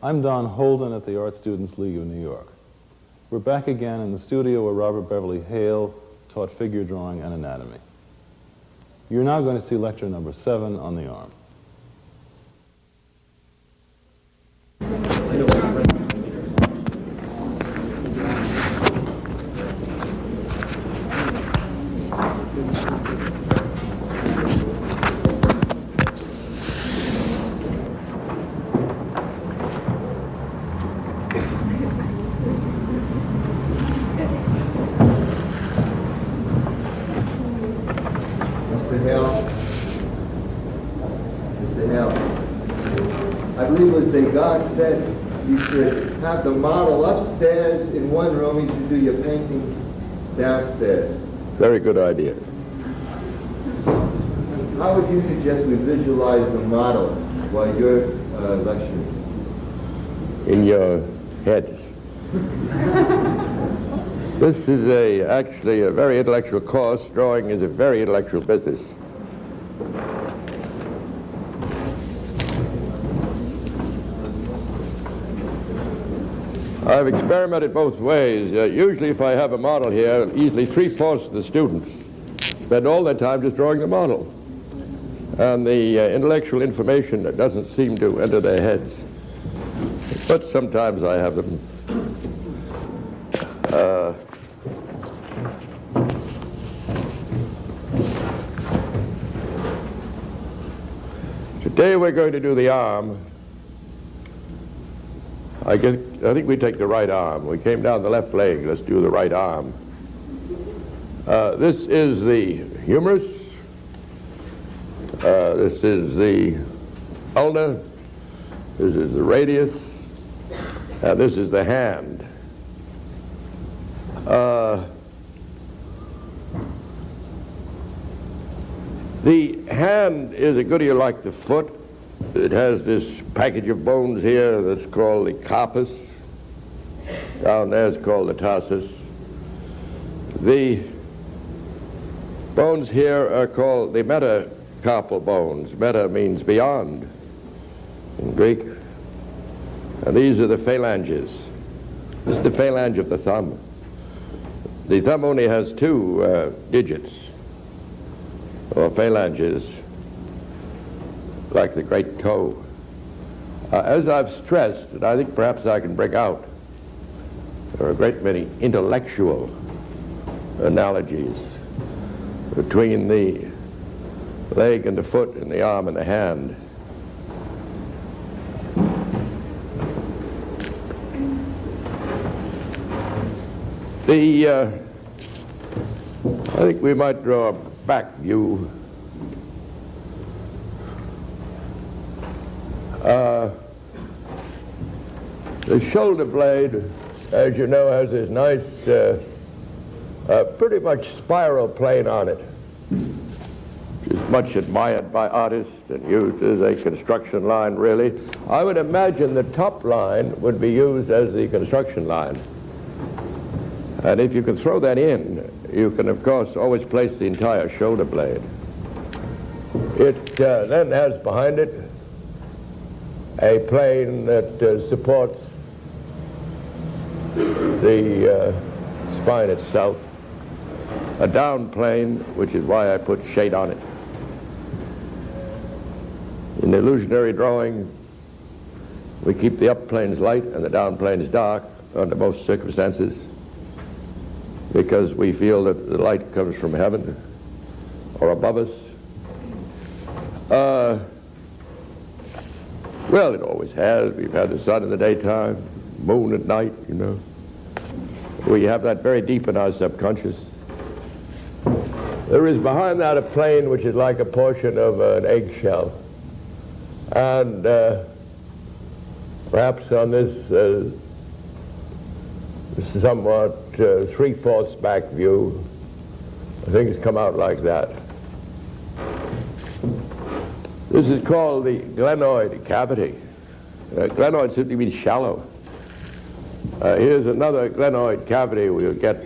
I'm Don Holden at the Art Students League of New York. We're back again in the studio where Robert Beverly Hale taught figure drawing and anatomy. You're now going to see lecture number 7 on the arm. God said you should have the model upstairs in one room, you should do your painting downstairs. Very good idea. How would you suggest we visualize the model while you're lecturing? In your heads. This is actually a very intellectual course. Drawing is a very intellectual business. I've experimented both ways. Usually if I have a model here, easily 3/4 of the students spend all their time just drawing the model. And the intellectual information that doesn't seem to enter their heads. But sometimes I have them. Today we're going to do the arm. I think we take the right arm. We came down the left leg. Let's do the right arm. This is the humerus. This is the ulna. This is the radius. And this is the hand. The hand is a good deal like the foot. It has this package of bones here that's called the carpus. Down there is called the tarsus. The bones here are called the metacarpal bones. Meta means beyond in Greek. And these are the phalanges. This is the phalange of the thumb. The thumb only has 2 digits, or phalanges, like the great toe. As I've stressed, and I think perhaps I can bring out, there are a great many intellectual analogies between the leg and the foot and the arm and the hand. I think we might draw a back view. The shoulder blade, as you know, has this nice, pretty much spiral plane on it, which is much admired by artists and used as a construction line, really. I would imagine the top line would be used as the construction line. And if you can throw that in, you can, of course, always place the entire shoulder blade. It then has behind it a plane that supports the spine itself, a down plane, which is why I put shade on it. In illusionary drawing, we keep the up planes light and the down planes dark under most circumstances, because we feel that the light comes from heaven or above us. Well, it always has. We've had the sun in the daytime, moon at night, you know. We have that very deep in our subconscious. There is behind that a plane which is like a portion of an eggshell. And perhaps on this somewhat 3/4 back view, things come out like that. This is called the glenoid cavity. Glenoid simply means shallow. Here's another glenoid cavity we'll get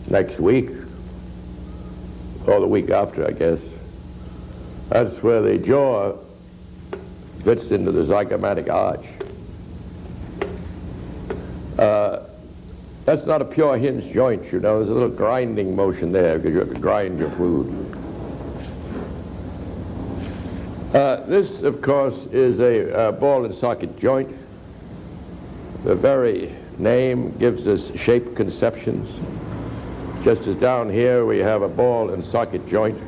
next week, or the week after, I guess. That's where the jaw fits into the zygomatic arch. That's not a pure hinge joint, you know. There's a little grinding motion there because you have to grind your food. This, of course, is a ball and socket joint. The very name gives us shape conceptions. Just as down here we have a ball and socket joint.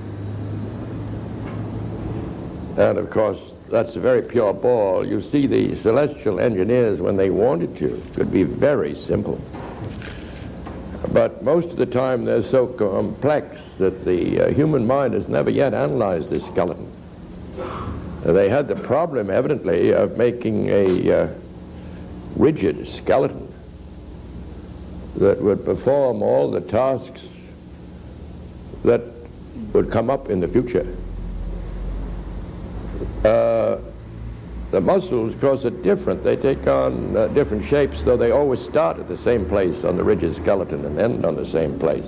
And, of course, that's a very pure ball. You see, the celestial engineers, when they wanted to, could be very simple. But most of the time they're so complex that the human mind has never yet analyzed this skeleton. They had the problem, evidently, of making a rigid skeleton that would perform all the tasks that would come up in the future. The muscles, of course, are different. They take on different shapes, though they always start at the same place on the rigid skeleton and end on the same place.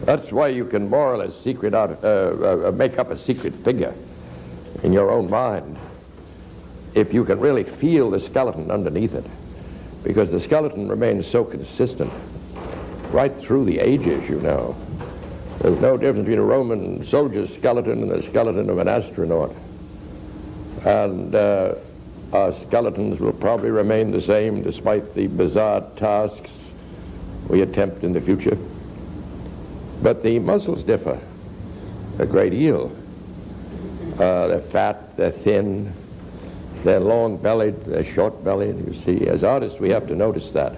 That's why you can more or less make up a secret figure in your own mind if you can really feel the skeleton underneath it, because the skeleton remains so consistent right through the ages, you know. There's no difference between a Roman soldier's skeleton and the skeleton of an astronaut. And our skeletons will probably remain the same despite the bizarre tasks we attempt in the future. But the muscles differ a great deal. They're fat, they're thin, they're long-bellied, they're short-bellied. You see, as artists, we have to notice that.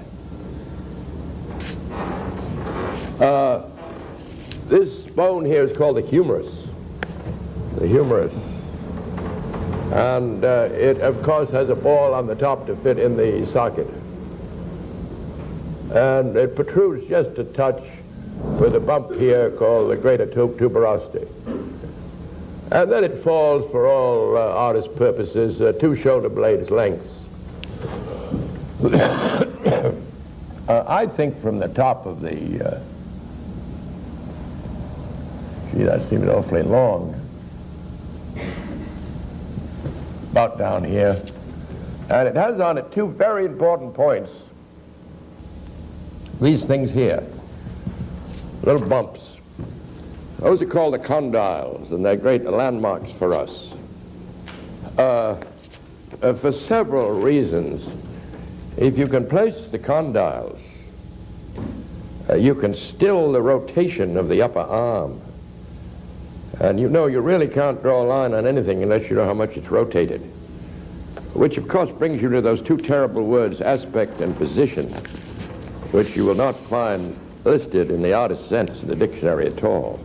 This bone here is called the humerus. The humerus. And it, of course, has a ball on the top to fit in the socket. And it protrudes just a touch with a bump here called the greater tuberosity. And then it falls, for all artist purposes, 2 shoulder blades lengths. I think from the top of the... gee, that seems awfully long. About down here. And it has on it 2 very important points. These things here, little bumps. Those are called the condyles, and they're great landmarks for us. For several reasons. If you can place the condyles, you can still the rotation of the upper arm. And you know you really can't draw a line on anything unless you know how much it's rotated. Which, of course, brings you to those 2 terrible words, aspect and position, which you will not find listed in the artist's sense in the dictionary at all.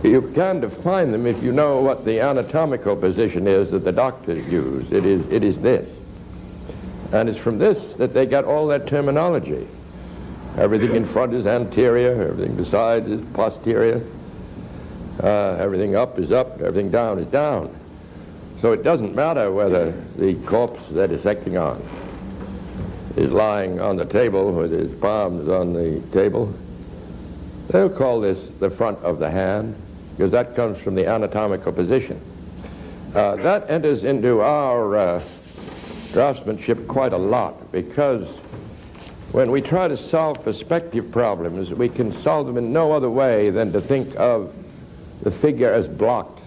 You can define them if you know what the anatomical position is that the doctors use. It is this. And it's from this that they get all their terminology. Everything in front is anterior, everything beside is posterior, everything up is up, everything down is down. So it doesn't matter whether the corpse they're dissecting on is lying on the table with his palms on the table. They'll call this the front of the hand, because that comes from the anatomical position. That enters into our draftsmanship quite a lot, because when we try to solve perspective problems, we can solve them in no other way than to think of the figure as blocked.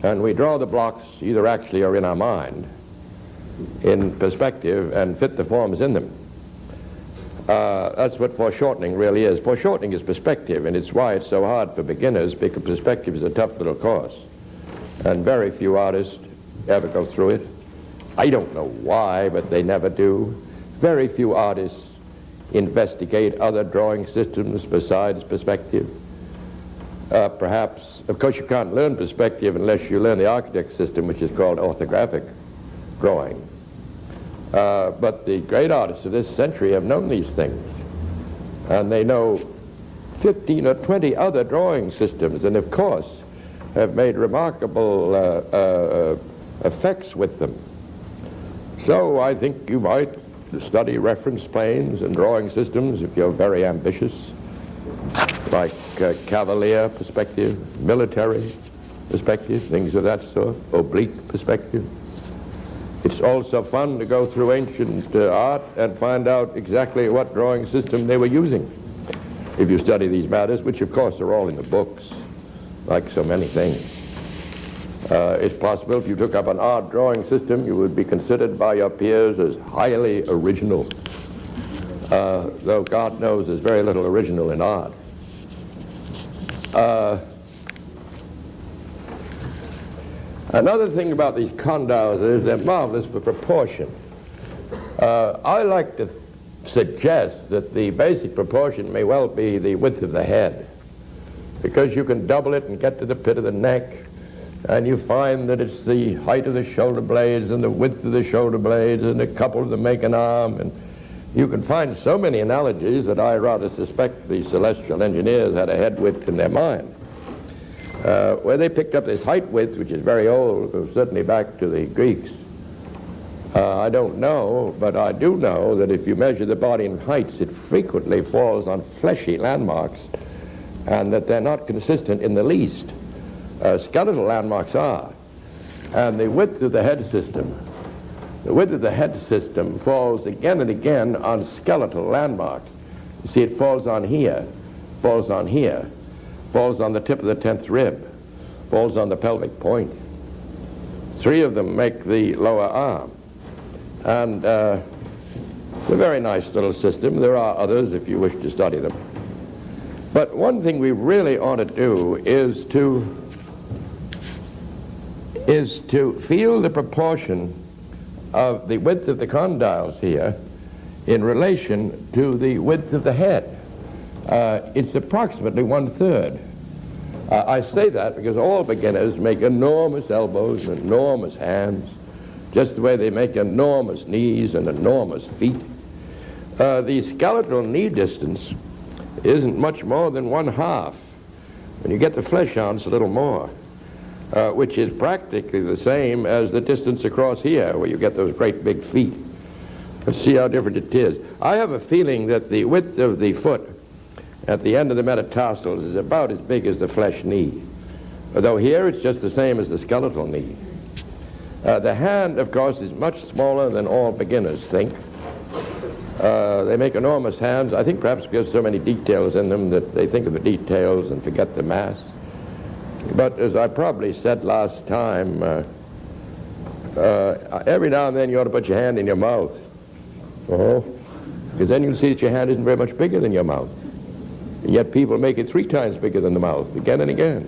And we draw the blocks either actually or in our mind in perspective and fit the forms in them. That's what foreshortening really is. Foreshortening is perspective, and it's why it's so hard for beginners, because perspective is a tough little course. And very few artists ever go through it. I don't know why, but they never do. Very few artists investigate other drawing systems besides perspective. Perhaps, of course, you can't learn perspective unless you learn the architect system, which is called orthographic drawing. But the great artists of this century have known these things. And they know 15 or 20 other drawing systems, and of course have made remarkable effects with them. So I think you might study reference planes and drawing systems if you're very ambitious, like cavalier perspective, military perspective, things of that sort, oblique perspective. It's also fun to go through ancient art and find out exactly what drawing system they were using. If you study these matters, which of course are all in the books, like so many things. It's possible if you took up an art drawing system, you would be considered by your peers as highly original. Though God knows there's very little original in art. Another thing about these condyles is they're marvelous for proportion. I like to suggest that the basic proportion may well be the width of the head, because you can double it and get to the pit of the neck, and you find that it's the height of the shoulder blades and the width of the shoulder blades and a couple of them make an arm, and you can find so many analogies that I rather suspect the celestial engineers had a head width in their mind. Where they picked up this height width, which is very old, goes certainly back to the Greeks, I don't know, but I do know that if you measure the body in heights, it frequently falls on fleshy landmarks, and that they're not consistent in the least. Skeletal landmarks are. And the width of the head system, falls again and again on skeletal landmarks. You see, it falls on here, falls on here, falls on the tip of the 10th rib, falls on the pelvic point. 3 of them make the lower arm. And it's a very nice little system. There are others if you wish to study them. But one thing we really ought to do is to feel the proportion of the width of the condyles here in relation to the width of the head. It's approximately 1/3. I say that because all beginners make enormous elbows and enormous hands, just the way they make enormous knees and enormous feet. The skeletal knee distance isn't much more than 1/2. When you get the flesh on, it's a little more, which is practically the same as the distance across here, where you get those great big feet. Let's see how different it is. I have a feeling that the width of the foot at the end of the metatarsals is about as big as the flesh knee, though here it's just the same as the skeletal knee. The hand, of course, is much smaller than all beginners think. They make enormous hands, I think perhaps because so many details in them that they think of the details and forget the mass. But as I probably said last time, every now and then you ought to put your hand in your mouth. Because then you'll see that your hand isn't very much bigger than your mouth. And yet people make it 3 times bigger than the mouth, again and again.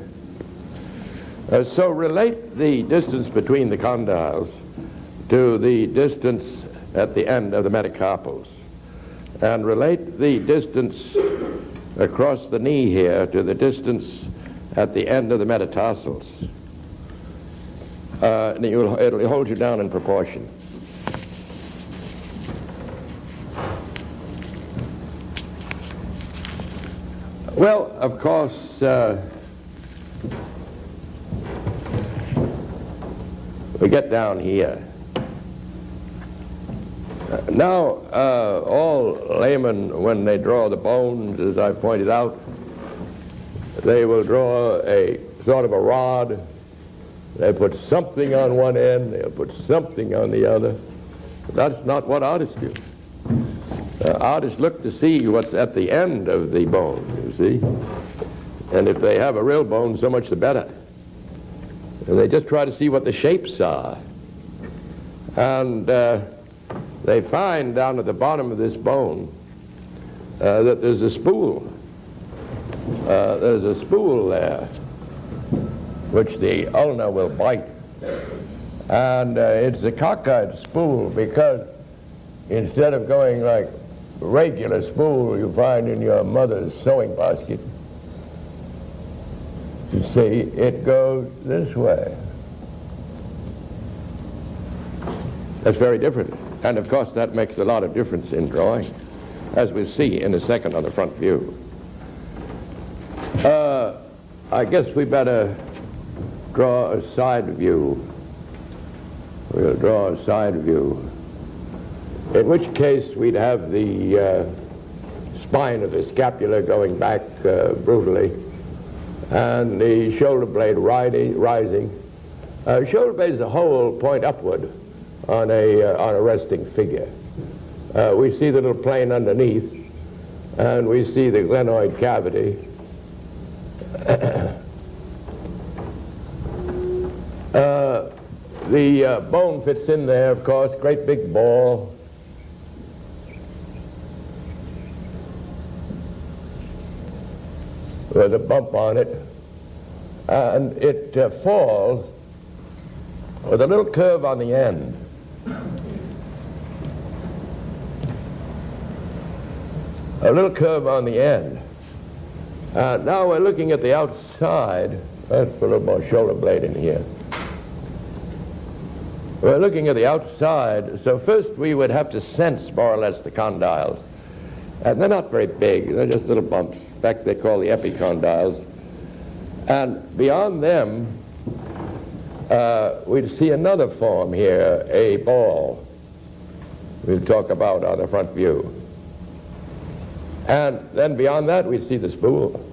So relate the distance between the condyles to the distance at the end of the metacarpals. And relate the distance across the knee here to the distance at the end of the metatarsals. And it'll hold you down in proportion. Well, of course, we get down here. Now, all laymen, when they draw the bones, as I pointed out, they will draw a sort of a rod. They put something on one end, they'll put something on the other. That's not what artists do. Artists look to see what's at the end of the bone, you see. And if they have a real bone, so much the better. And they just try to see what the shapes are. And they find down at the bottom of this bone that there's a spool. There's a spool there, which the ulna will bite. And it's a cockeyed spool because instead of going like regular spool you find in your mother's sewing basket, you see, it goes this way. That's very different. And of course that makes a lot of difference in drawing, as we'll see in a second on the front view. I guess we better draw a side view. We'll draw a side view, in which case we'd have the spine of the scapula going back brutally, and the shoulder blade rising. Shoulder blade as a whole point upward, on a resting figure. We see the little plane underneath, and we see the glenoid cavity. The bone fits in there, of course, great big ball. With a bump on it, and it falls with a little curve on the end. A little curve on the end. Now we're looking at the outside. Let's put a little more shoulder blade in here. We're looking at the outside, so first we would have to sense more or less the condyles. And they're not very big, they're just little bumps. In fact, they call the epicondyles. And beyond them, we'd see another form here, a ball. We'll talk about on the front view. And then beyond that, we see the spool.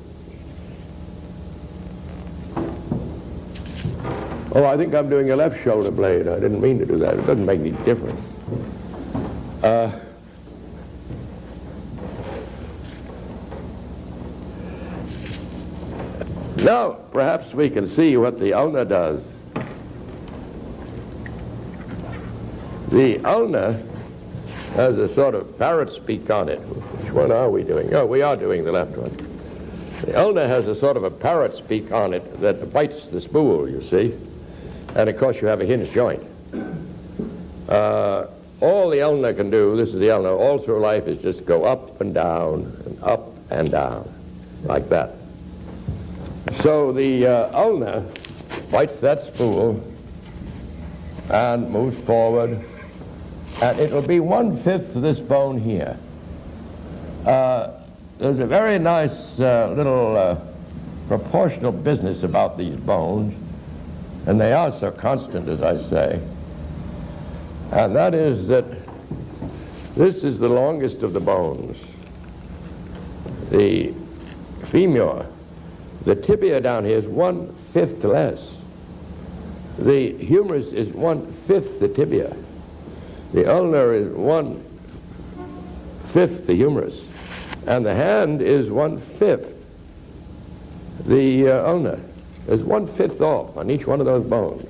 Oh, I think I'm doing a left shoulder blade. I didn't mean to do that. It doesn't make any difference. Now, perhaps we can see what the ulna does. The ulna has a sort of parrot's beak on it. Which one are we doing? Oh, we are doing the left one. The ulna has a sort of a parrot's beak on it that bites the spool, you see. And of course you have a hinge joint. All the ulna can do, this is the ulna, all through life is just go up and down, like that. So the ulna bites that spool and moves forward, and it'll be 1/5 of this bone here. There's a very nice little proportional business about these bones, and they are so constant, as I say, and that is that this is the longest of the bones. The femur, the tibia down here is 1/5 less. The humerus is 1/5 the tibia. The ulnar is 1/5 the humerus. And the hand is 1/5 the ulna. There's 1/5 off on each one of those bones.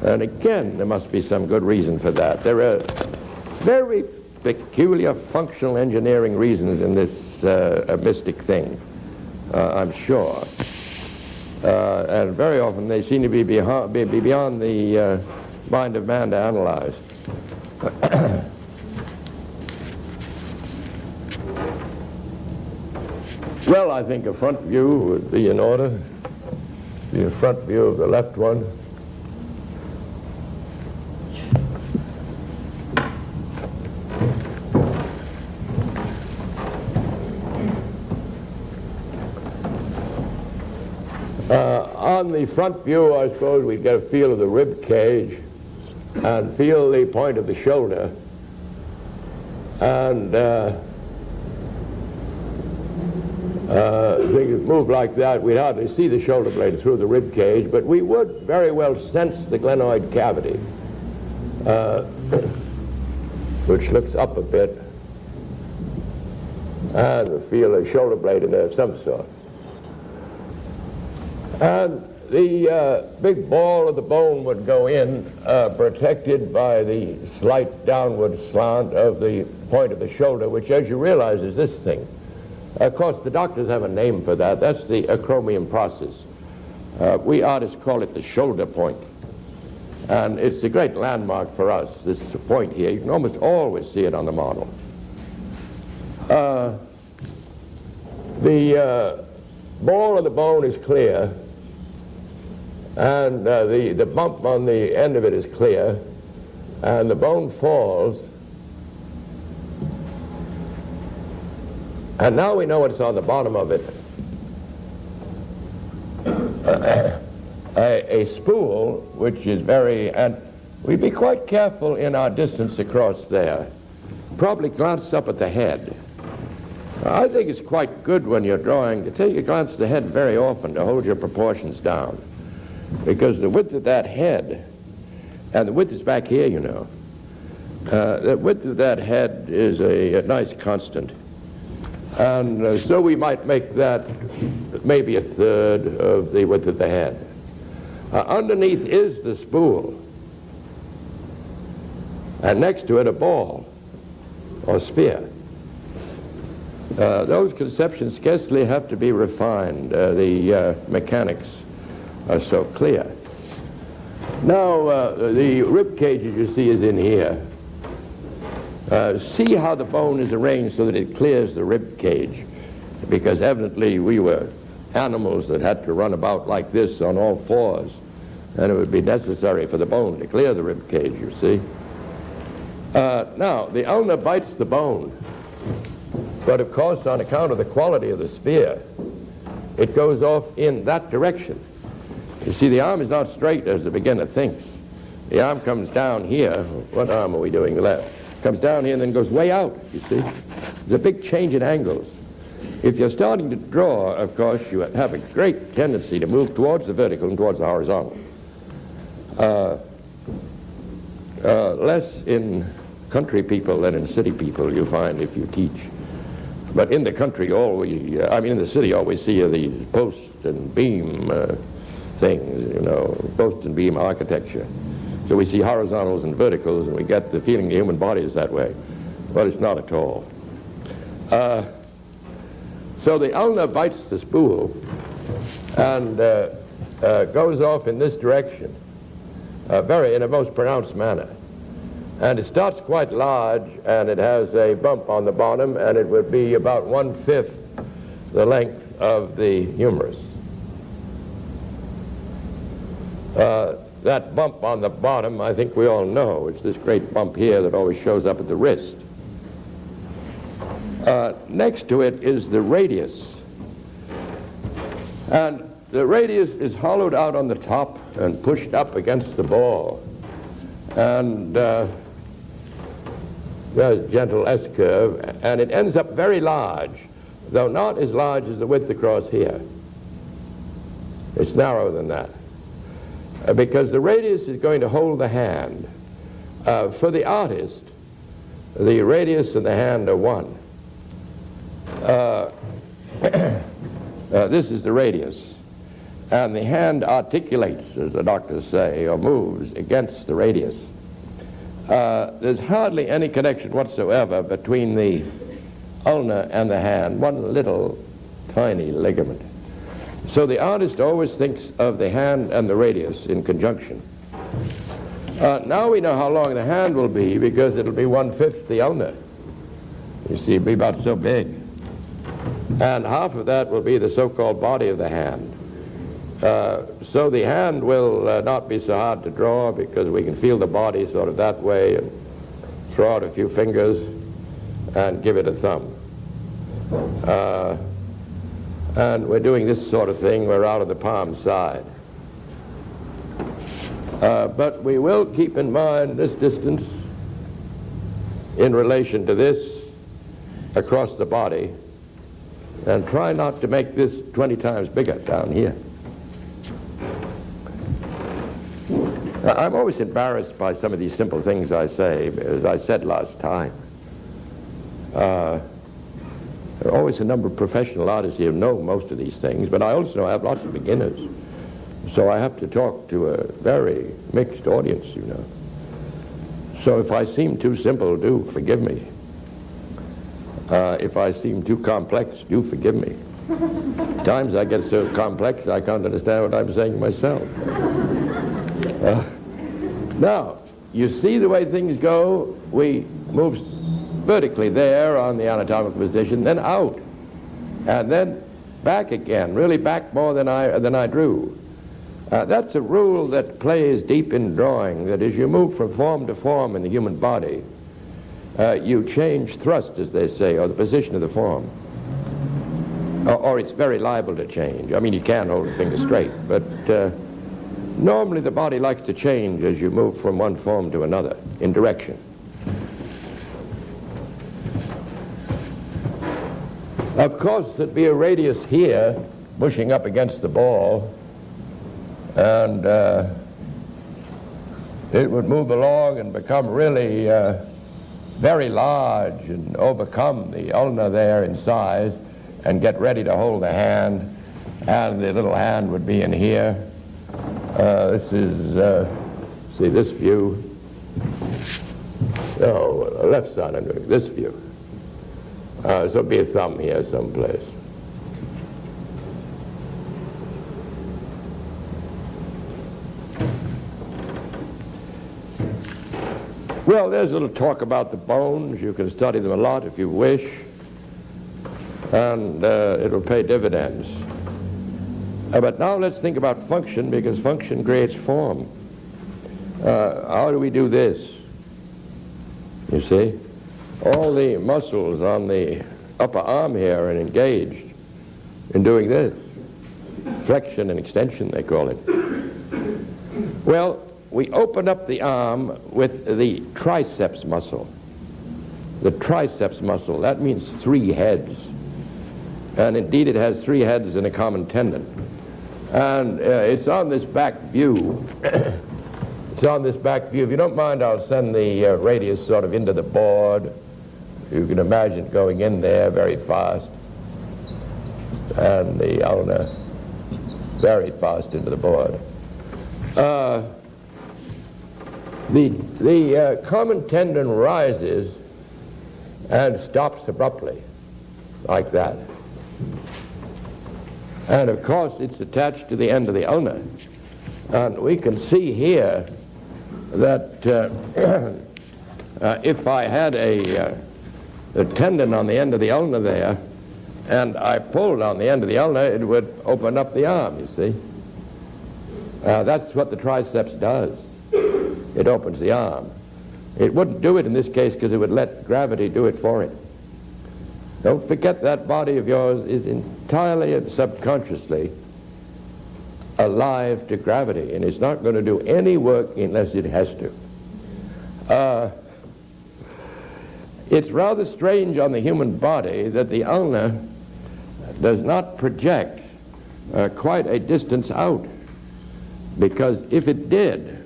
And again, there must be some good reason for that. There are very peculiar functional engineering reasons in this mystic thing. I'm sure. And very often they seem to be beyond the mind of man to analyze. Well, I think a front view would be in order. Be a front view of the left one. On the front view, I suppose we'd get a feel of the rib cage and feel the point of the shoulder, and things move like that. We'd hardly see the shoulder blade through the rib cage, but we would very well sense the glenoid cavity, which looks up a bit, and feel a shoulder blade in there of some sort. And the big ball of the bone would go in, protected by the slight downward slant of the point of the shoulder, which, as you realize, is this thing. Of course, the doctors have a name for that. That's the acromion process. We artists call it the shoulder point. And it's a great landmark for us, this point here. You can almost always see it on the model. The ball of the bone is clear, and the bump on the end of it is clear, and the bone falls. And now we know what's on the bottom of it. A spool, which is very, and we'd be quite careful in our distance across there. Probably glance up at the head. I think it's quite good when you're drawing to take a glance at the head very often to hold your proportions down, because the width of that head And the width is back here, you know. The width of that head is a nice constant. And so we might make that maybe a third of the width of the head. Underneath is the spool. And next to it a ball or sphere. Those conceptions scarcely have to be refined. The mechanics are so clear. Now, the rib cage, as you see, is in here. See how the bone is arranged so that it clears the rib cage, because evidently we were animals that had to run about like this on all fours, and it would be necessary for the bone to clear the rib cage, you see. Now, the ulna bites the bone, but of course, on account of the quality of the sphere, it goes off in that direction. You see, the arm is not straight as the beginner thinks. The arm comes down here. What arm are we doing? The left. Comes down here and then goes way out, you see. There's a big change in angles. If you're starting to draw, of course, you have a great tendency to move towards the vertical and towards the horizontal. Less in country people than in city people, you find, if you teach. But in the country, in the city, all we see are these post and beam things, you know, post and beam architecture. So we see horizontals and verticals, and we get the feeling the human body is that way. But it's not at all. So the ulna bites the spool and goes off in this direction, in a most pronounced manner. And it starts quite large, and it has a bump on the bottom, and it would be about 1/5 the length of the humerus. That bump on the bottom, I think we all know. It's this great bump here that always shows up at the wrist. Next to it is the radius. And the radius is hollowed out on the top and pushed up against the ball. And there's a gentle S-curve, and it ends up very large, though not as large as the width across here. It's narrower than that. Because the radius is going to hold the hand. For the artist, the radius and the hand are one. This is the radius. And the hand articulates, as the doctors say, or moves against the radius. There's hardly any connection whatsoever between the ulna and the hand, one little tiny ligament. So the artist always thinks of the hand and the radius in conjunction. Now we know how long the hand will be, because it'll be 1/5 the ulna. You see, it'll be about so big. And half of that will be the so-called body of the hand. So the hand will not be so hard to draw, because we can feel the body sort of that way and throw out a few fingers and give it a thumb. And we're doing this sort of thing. We're out of the palm side. But we will keep in mind this distance in relation to this across the body, and try not to make this 20 times bigger down here. I'm always embarrassed by some of these simple things I say, as I said last time. There are always a number of professional artists here who know most of these things, but I also have lots of beginners. So I have to talk to a very mixed audience, you know. So if I seem too simple, do forgive me. If I seem too complex, do forgive me. Times I get so complex I can't understand what I'm saying myself. Now, you see the way things go? We move vertically there on the anatomical position, then out, and then back again, really back more than I drew. That's a rule that plays deep in drawing, that as you move from form to form in the human body, you change thrust, as they say, or the position of the form. Or it's very liable to change. I mean, you can hold the finger straight, but normally the body likes to change as you move from one form to another in direction. Of course, there'd be a radius here, pushing up against the ball, and it would move along and become really very large and overcome the ulna there in size and get ready to hold the hand, and the little hand would be in here. This is, see this view? No, the left side I'm doing, this view. So it'll be a thumb here someplace. Well, there's a little talk about the bones. You can study them a lot if you wish, and it'll pay dividends. But now let's think about function, because function creates form. How do we do this? You see, all the muscles on the upper arm here are engaged in doing this. Flexion and extension, they call it. Well, we open up the arm with the triceps muscle. The triceps muscle, that means 3 heads. And indeed it has 3 heads and a common tendon. And it's on this back view. It's on this back view. If you don't mind, I'll send the radius sort of into the board. You can imagine it going in there very fast. And the ulna very fast into the board. The common tendon rises and stops abruptly, like that. And of course, it's attached to the end of the ulna. And we can see here that if I had a tendon on the end of the ulna there, and I pulled on the end of the ulna, it would open up the arm, you see. That's what the triceps does. It opens the arm. It wouldn't do it in this case because it would let gravity do it for it. Don't forget that body of yours is entirely and subconsciously alive to gravity, and it's not going to do any work unless it has to. It's rather strange on the human body that the ulna does not project quite a distance out, because if it did,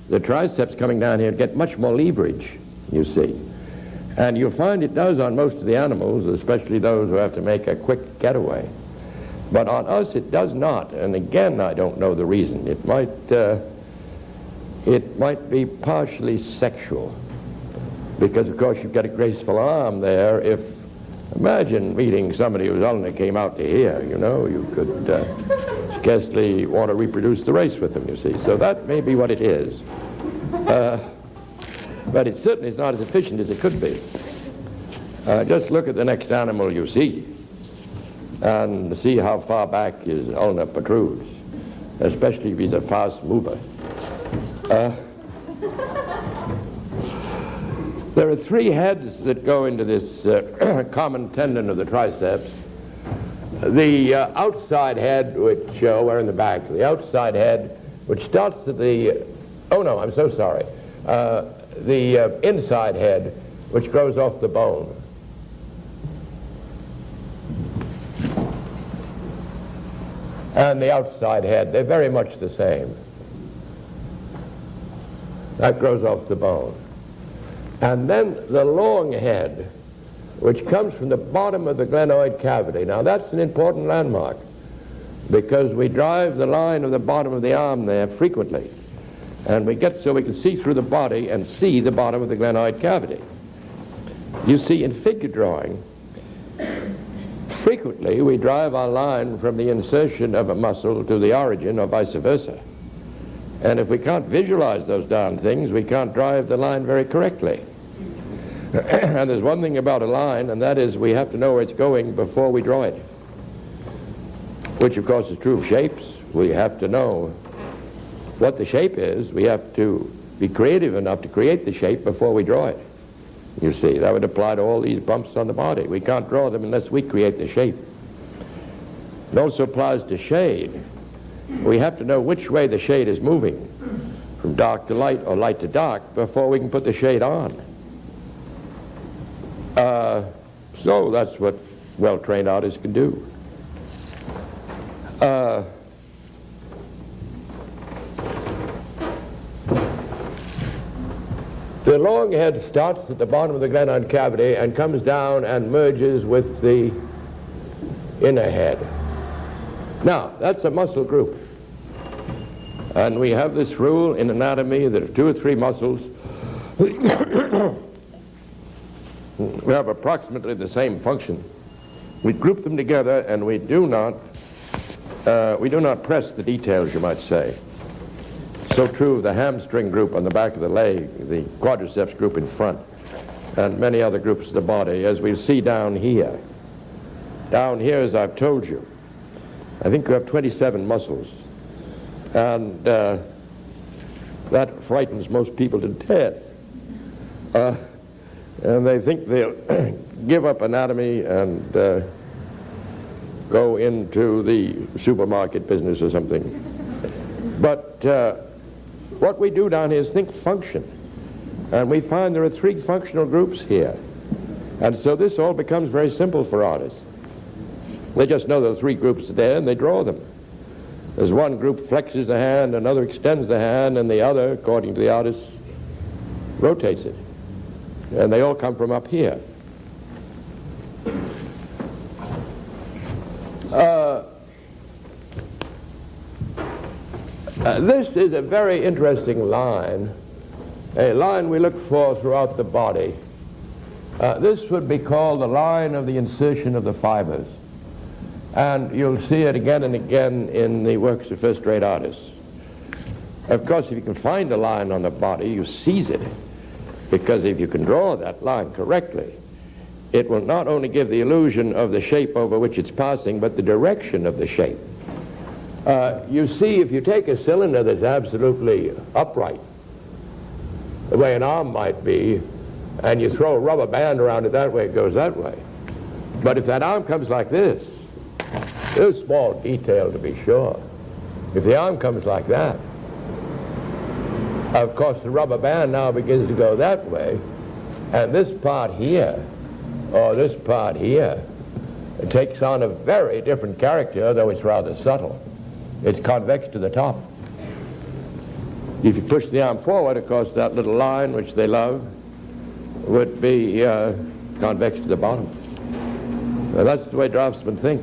the triceps coming down here get much more leverage, you see. And you'll find it does on most of the animals, especially those who have to make a quick getaway. But on us it does not, and again I don't know the reason. It might be partially sexual, because of course you've got a graceful arm there. Imagine meeting somebody whose ulna came out to here, you know, you could scarcely want to reproduce the race with them, you see. So that may be what it is. But it certainly is not as efficient as it could be. Just look at the next animal you see and see how far back his ulna protrudes, especially if he's a fast mover. There are 3 heads that go into this common tendon of the triceps. The outside head, which we're in the back, the outside head, which starts at the, oh no, I'm so sorry, the inside head, which grows off the bone. And the outside head, they're very much the same. That grows off the bone. And then the long head, which comes from the bottom of the glenoid cavity. Now that's an important landmark, because we drive the line of the bottom of the arm there frequently. And we get so we can see through the body and see the bottom of the glenoid cavity. You see, in figure drawing, frequently we drive our line from the insertion of a muscle to the origin or vice versa. And if we can't visualize those darn things, we can't drive the line very correctly. And there's one thing about a line, and that is we have to know where it's going before we draw it. Which of course is true of shapes. We have to know what the shape is. We have to be creative enough to create the shape before we draw it. You see, that would apply to all these bumps on the body. We can't draw them unless we create the shape. It also applies to shade. We have to know which way the shade is moving, from dark to light or light to dark, before we can put the shade on. So that's what well-trained artists can do. The long head starts at the bottom of the glenoid cavity and comes down and merges with the inner head. Now, that's a muscle group. And we have this rule in anatomy that if 2 or 3 muscles have approximately the same function, we group them together and we do not press the details, you might say. So true of the hamstring group on the back of the leg, the quadriceps group in front, and many other groups of the body, as we see down here. Down here, as I've told you, I think we have 27 muscles. And that frightens most people to death. And they think they'll give up anatomy and go into the supermarket business or something. But what we do down here is think function. And we find there are 3 functional groups here. And so this all becomes very simple for artists. They just know there are 3 groups there and they draw them. As one group flexes the hand, another extends the hand, and the other, according to the artist, rotates it. And they all come from up here. This is a very interesting line, a line we look for throughout the body. This would be called the line of the insertion of the fibers. And you'll see it again and again in the works of first-rate artists. Of course, if you can find a line on the body, you seize it. Because if you can draw that line correctly, it will not only give the illusion of the shape over which it's passing, but the direction of the shape. You see, if you take a cylinder that's absolutely upright, the way an arm might be, and you throw a rubber band around it that way, it goes that way. But if that arm comes like this, there's a small detail to be sure. If the arm comes like that, of course the rubber band now begins to go that way, and this part here, or this part here, it takes on a very different character, though it's rather subtle. It's convex to the top. If you push the arm forward, of course, that little line, which they love, would be convex to the bottom. Now, that's the way draftsmen think.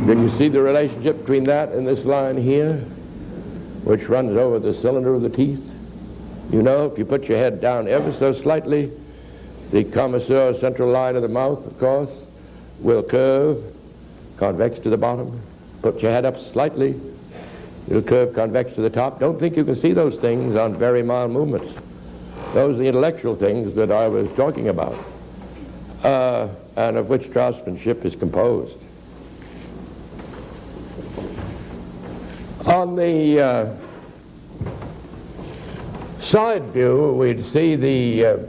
Can you see the relationship between that and this line here, which runs over the cylinder of the teeth? You know, if you put your head down ever so slightly, the connoisseur central line of the mouth, of course, will curve convex to the bottom. Put your head up slightly, it'll curve convex to the top. Don't think you can see those things on very mild movements. Those are the intellectual things that I was talking about, and of which draftsmanship is composed. On the side view, we'd see the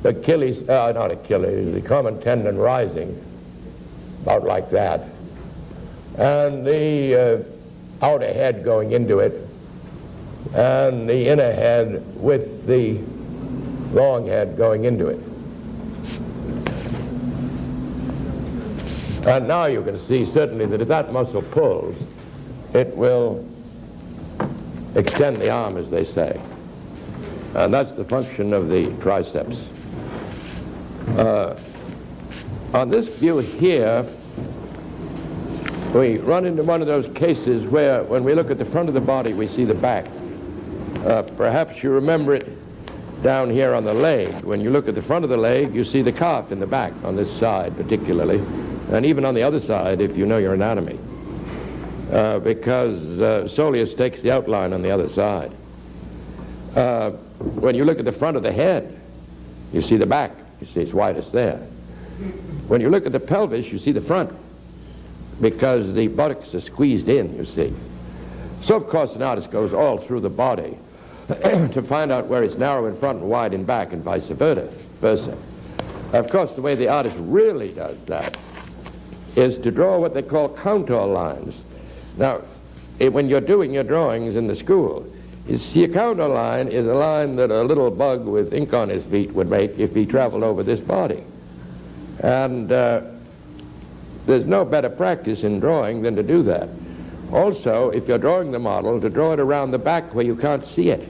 Achilles, not Achilles, the common tendon rising, about like that, and the outer head going into it, and the inner head with the long head going into it. And now you can see certainly that if that muscle pulls, it will extend the arm, as they say. And that's the function of the triceps. On this view here, we run into one of those cases where when we look at the front of the body, we see the back. Perhaps you remember it down here on the leg. When you look at the front of the leg, you see the calf in the back, on this side particularly, and even on the other side if you know your anatomy, because soleus takes the outline on the other side. When you look at the front of the head, you see the back. You see it's widest there. When you look at the pelvis, you see the front, because the buttocks are squeezed in, you see. So, of course, an artist goes all through the body to find out where it's narrow in front and wide in back, and vice versa. Of course, the way the artist really does that is to draw what they call contour lines. Now, when you're doing your drawings in the school, you see a contour line is a line that a little bug with ink on his feet would make if he traveled over this body. And there's no better practice in drawing than to do that. Also, if you're drawing the model, to draw it around the back where you can't see it.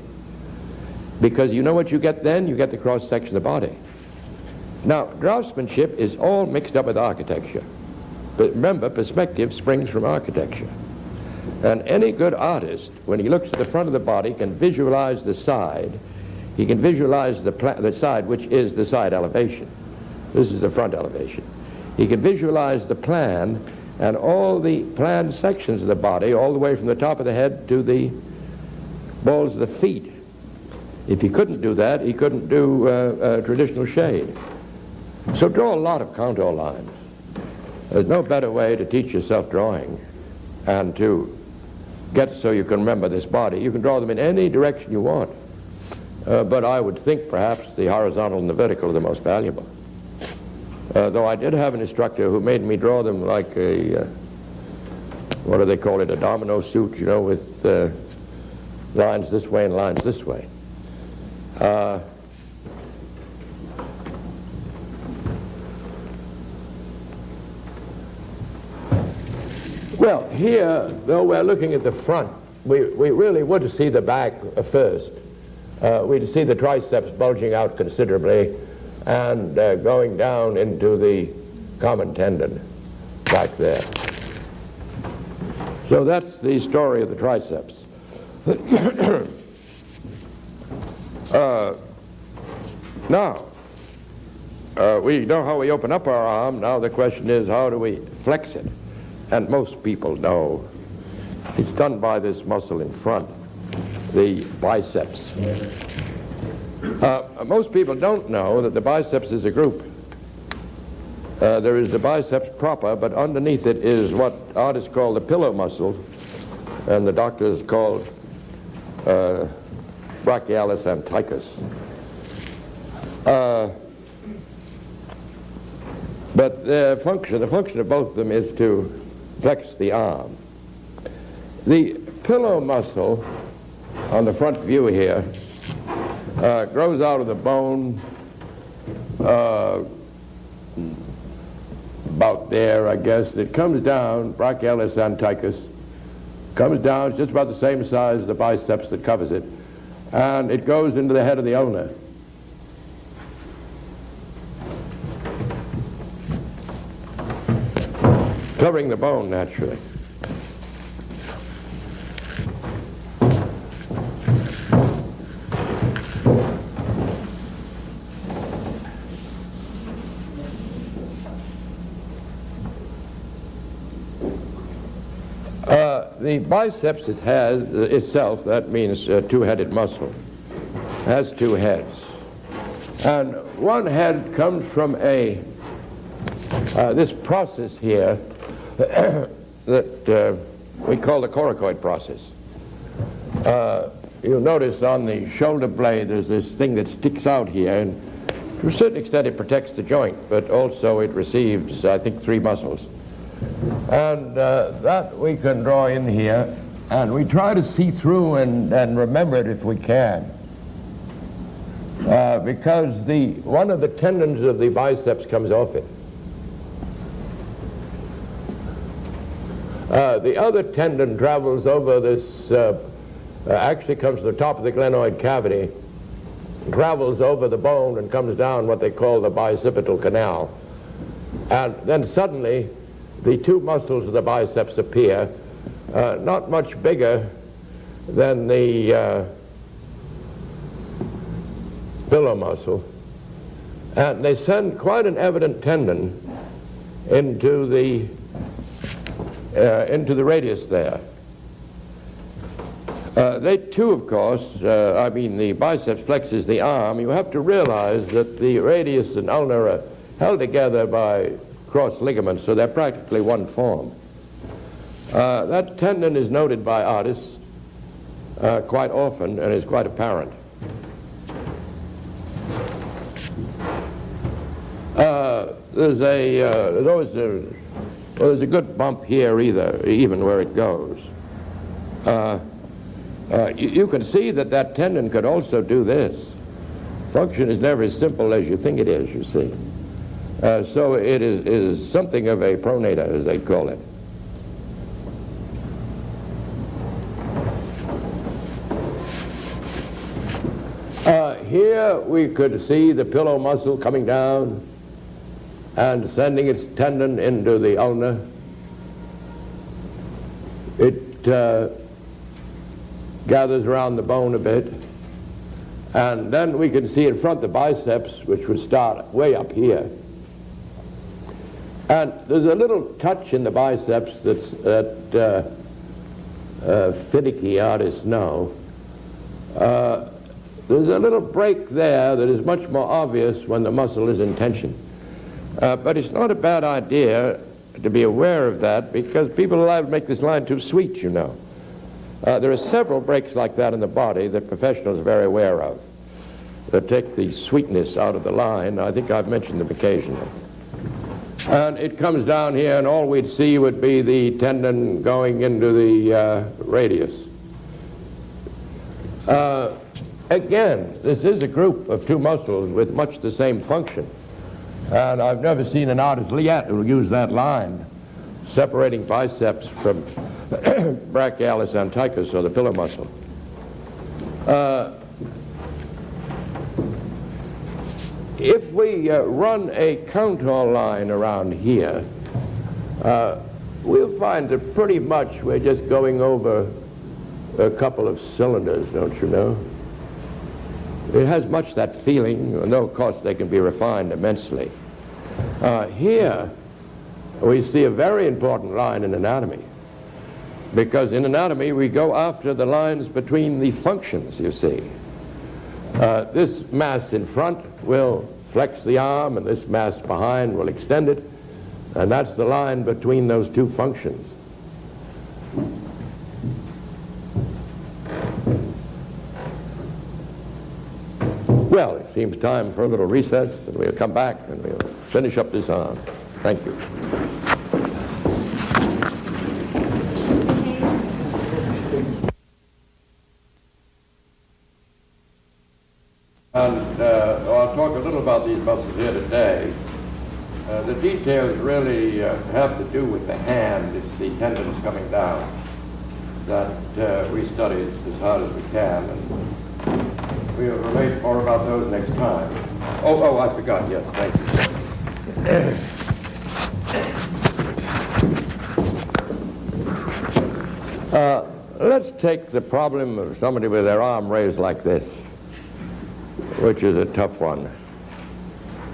Because you know what you get then? You get the cross-section of the body. Now, draftsmanship is all mixed up with architecture. But remember, perspective springs from architecture. And any good artist, when he looks at the front of the body, can visualize the side. He can visualize the side, which is the side elevation. This is the front elevation. He can visualize the plan and all the planned sections of the body, all the way from the top of the head to the balls of the feet. If he couldn't do that, he couldn't do traditional shade. So draw a lot of contour lines. There's no better way to teach yourself drawing and to get so you can remember this body. You can draw them in any direction you want. But I would think perhaps the horizontal and the vertical are the most valuable. Though I did have an instructor who made me draw them like a, what do they call it, a domino suit, you know, with lines this way and lines this way. Well, here, though we're looking at the front, we really would see the back first. We'd see the triceps bulging out considerably and going down into the common tendon back there. So that's the story of the triceps. Now, we know how we open up our arm. Now the question is, how do we flex it? And most people know it's done by this muscle in front, the biceps. Most people don't know that the biceps is a group. There is the biceps proper, but underneath it is what artists call the pillow muscle, and the doctors call brachialis anticus. But the function of both of them is to flex the arm. The pillow muscle on the front view here grows out of the bone about there, I guess. It comes down, brachialis anticus, comes down, it's just about the same size as the biceps that covers it, and it goes into the head of the ulna. Covering the bone, naturally. The biceps it has itself, that means two-headed muscle, has two heads. And one head comes from this process here that we call the coracoid process. You'll notice on the shoulder blade there's this thing that sticks out here, and to a certain extent it protects the joint, but also it receives, I think, 3 muscles. And that we can draw in here, and we try to see through and remember it if we can. Because one of the tendons of the biceps comes off it. The other tendon travels over this, actually comes to the top of the glenoid cavity, travels over the bone and comes down what they call the bicipital canal. And then suddenly, the 2 muscles of the biceps appear, not much bigger than the pillow muscle, and they send quite an evident tendon into the radius there. They too, of course, the biceps flexes the arm. You have to realize that the radius and ulna are held together by cross ligaments, so they're practically one form. That tendon is noted by artists quite often and is quite apparent. There's a good bump here even where it goes. You can see that tendon could also do this. Function is never as simple as you think it is, you see. So it is something of a pronator, as they call it. Here we could see the pillow muscle coming down and sending its tendon into the ulna. It gathers around the bone a bit. And then we can see in front the biceps, which would start way up here. And there's a little touch in the biceps that finicky artists know. There's a little break there that is much more obvious when the muscle is in tension. But it's not a bad idea to be aware of that, because people alive make this line too sweet, you know. There are several breaks like that in the body that professionals are very aware of, that take the sweetness out of the line. I think I've mentioned them occasionally. And it comes down here, and all we'd see would be the tendon going into the radius. Again, this is a group of two muscles with much the same function. And I've never seen an artist yet who will use that line, separating biceps from brachialis anticus, or the pillar muscle. If we run a contour line around here, we'll find that pretty much we're just going over a couple of cylinders, don't you know? It has much that feeling, though of course they can be refined immensely. Here we see a very important line in anatomy, because in anatomy we go after the lines between the functions, you see. This mass in front will flex the arm, and this mass behind will extend it, and that's the line between those two functions. Well, it seems time for a little recess, and we'll come back and we'll finish up this arm. Thank you. And I'll talk a little about these muscles here today. The details really have to do with the hand. It's the tendons coming down that we study as hard as we can. And we'll relate more about those next time. Oh, I forgot. Yes, thank you. Let's take the problem of somebody with their arm raised like this, which is a tough one,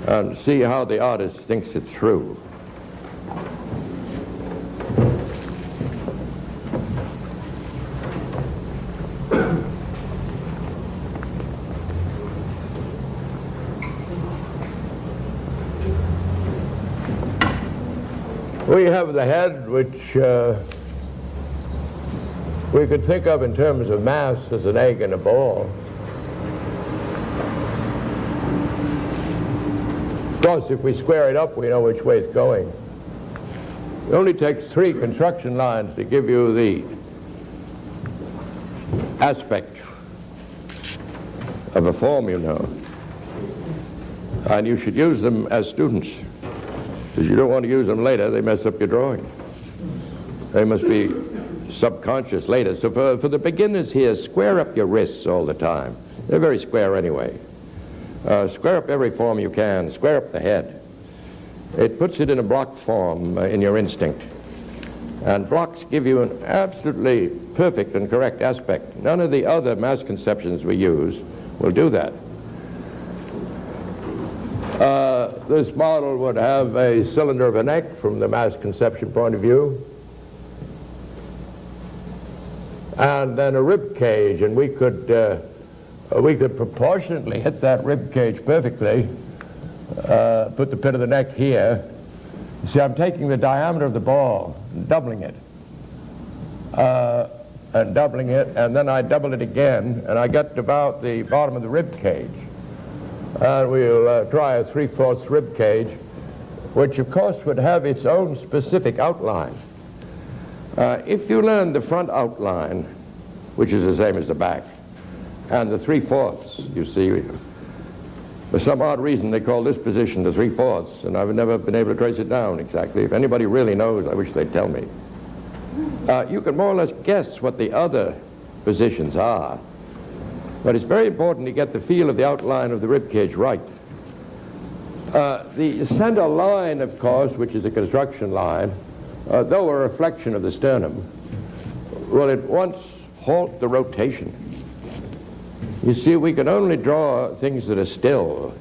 and see how the artist thinks it through. We have the head, which we could think of in terms of mass as an egg and a ball. Of course, if we square it up, we know which way it's going. It only takes 3 construction lines to give you the aspect of a form, you know. And you should use them as students, because you don't want to use them later. They mess up your drawing. They must be subconscious later. So for the beginners here, square up your wrists all the time. They're very square anyway. Square up every form you can. Square up the head. It puts it in a block form in your instinct. And blocks give you an absolutely perfect and correct aspect. None of the other mass conceptions we use will do that. This model would have a cylinder of a neck from the mass conception point of view, and then a rib cage, and we could proportionately hit that rib cage perfectly. Put the pit of the neck here. You see, I'm taking the diameter of the ball and doubling it, and then I double it again, and I get to about the bottom of the rib cage. And we'll try a 3/4 rib cage, which of course would have its own specific outline. If you learn the front outline, which is the same as the back, and the 3/4, you see, for some odd reason they call this position the 3/4, and I've never been able to trace it down exactly. If anybody really knows, I wish they'd tell me. You can more or less guess what the other positions are. But it's very important to get the feel of the outline of the rib cage right. The center line, of course, which is a construction line, though a reflection of the sternum, will at once halt the rotation. You see, we can only draw things that are still.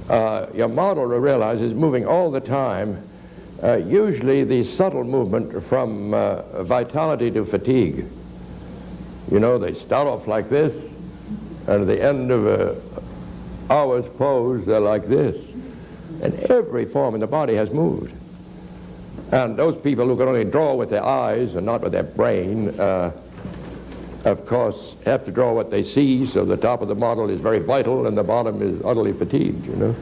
Your model, to realize, is moving all the time, usually the subtle movement from vitality to fatigue. You know, they start off like this, and at the end of an hour's pose, they're like this. And every form in the body has moved. And those people who can only draw with their eyes and not with their brain, of course, have to draw what they see, so the top of the model is very vital and the bottom is utterly fatigued, you know.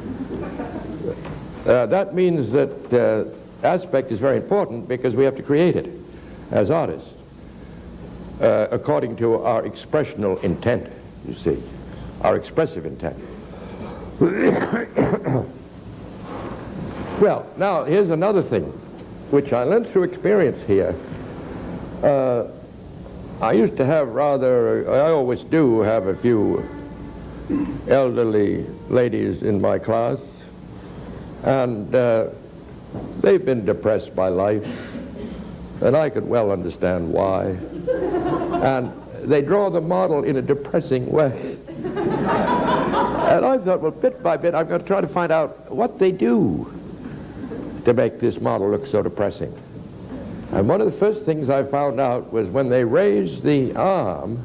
That means that aspect is very important because we have to create it as artists according to our expressional intent, you see, our expressive intent. Well, now here's another thing which I learned through experience here. I used to have I always do have a few elderly ladies in my class, and they've been depressed by life, and I could well understand why. And they draw the model in a depressing way. And I thought, well, bit by bit, I'm going to try to find out what they do to make this model look so depressing. And one of the first things I found out was when they raised the arm,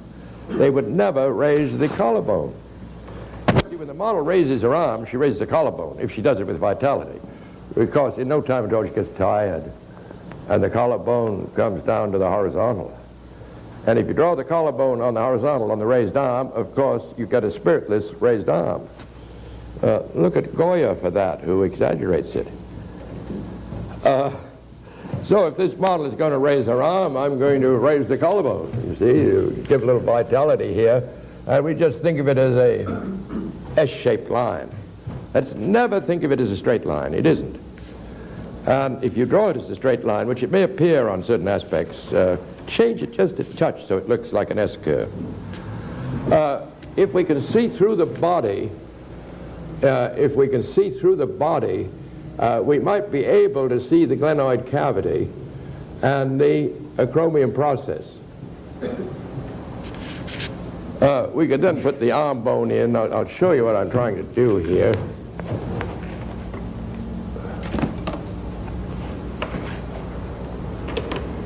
they would never raise the collarbone. See, when the model raises her arm, she raises the collarbone, if she does it with vitality. Because in no time at all she gets tired, and the collarbone comes down to the horizontal. And if you draw the collarbone on the horizontal, on the raised arm, of course, you get a spiritless raised arm. Look at Goya for that, who exaggerates it. So if this model is going to raise her arm, I'm going to raise the collarbone. You see, you give a little vitality here, and we just think of it as a S-shaped line. Let's never think of it as a straight line. It isn't. And if you draw it as a straight line, which it may appear on certain aspects, change it just a touch so it looks like an S-curve. If we can see through the body, we might be able to see the glenoid cavity and the acromion process. We could then put the arm bone in. I'll show you what I'm trying to do here.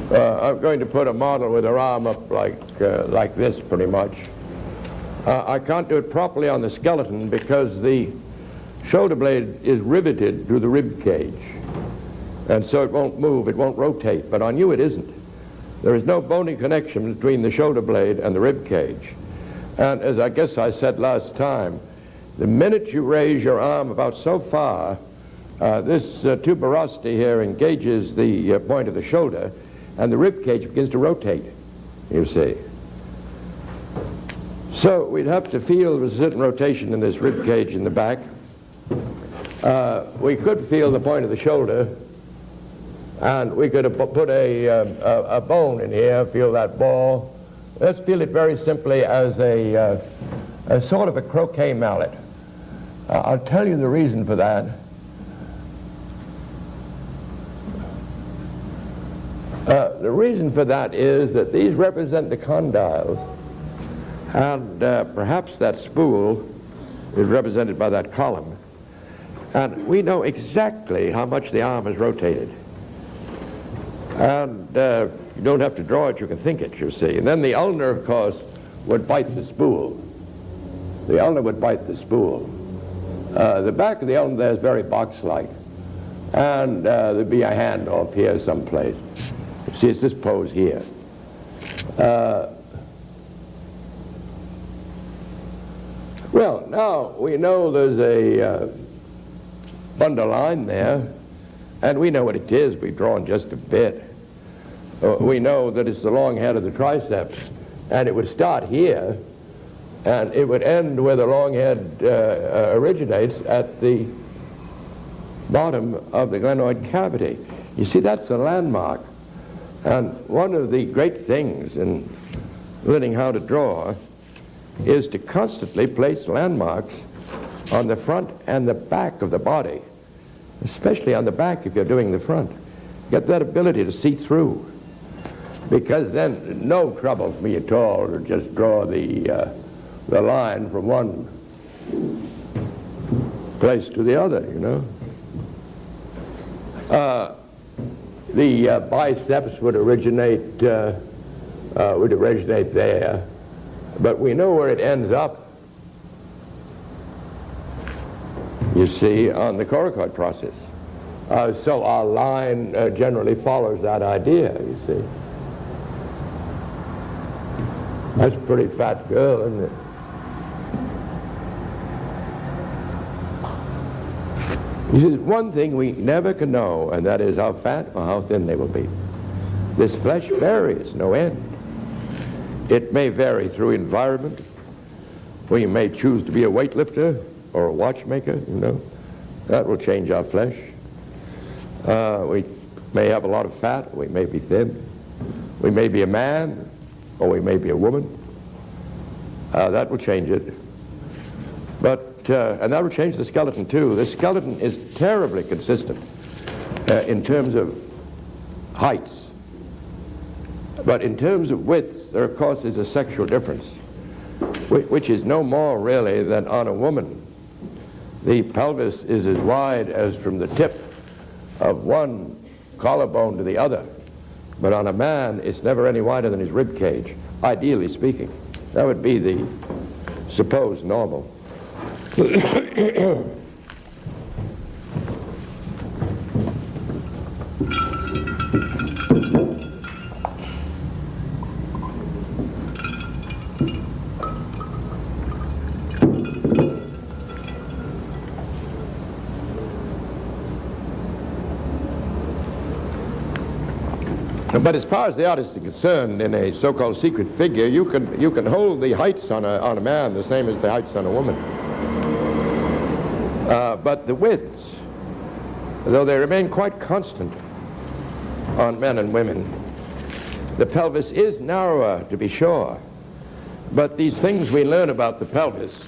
I'm going to put a model with her arm up like this, pretty much. I can't do it properly on the skeleton because the shoulder blade is riveted to the rib cage, and so it won't move, it won't rotate. But on you it isn't. There is no bony connection between the shoulder blade and the rib cage. And as I guess I said last time, the minute you raise your arm about so far, this tuberosity here engages the point of the shoulder, and the rib cage begins to rotate, you see. So we'd have to feel a certain rotation in this rib cage in the back. We could feel the point of the shoulder, and we could put a bone in here, feel that ball. Let's feel it very simply as a sort of a croquet mallet. I'll tell you the reason for that. The reason for that is that these represent the condyles, and perhaps that spool is represented by that column. And we know exactly how much the arm is rotated. And you don't have to draw it, you can think it, you see. And then the ulnar, of course, would bite the spool. The ulnar would bite the spool. The back of the ulnar there is very box-like. And there'd be a hand off here someplace. See, it's this pose here. Well, now we know there's a underline there, and we know what it is. We've drawn just a bit. We know that it's the long head of the triceps, and it would start here, and it would end where the long head originates at the bottom of the glenoid cavity. You see, that's a landmark. And one of the great things in learning how to draw is to constantly place landmarks on the front and the back of the body, especially on the back if you're doing the front. Get that ability to see through, because then no trouble for me at all to just draw the line from one place to the other, you know. The biceps would originate there, but we know where it ends up. You see, on the coracoid process. So our line generally follows that idea, you see. That's a pretty fat girl, isn't it? You see, one thing we never can know, and that is how fat or how thin they will be. This flesh varies, no end. It may vary through environment, where you may choose to be a weightlifter or a watchmaker, you know. That will change our flesh. We may have a lot of fat, we may be thin. We may be a man, or we may be a woman. That will change it. But, and that will change the skeleton too. The skeleton is terribly consistent in terms of heights. But in terms of widths, there of course is a sexual difference, which is no more really than on a woman. The pelvis is as wide as from the tip of one collarbone to the other. But on a man, it's never any wider than his rib cage, ideally speaking. That would be the supposed normal. But as far as the artist is concerned, in a so-called secret figure, you can hold the heights on a man the same as the heights on a woman. But the widths, though they remain quite constant on men and women, the pelvis is narrower, to be sure. But these things we learn about the pelvis,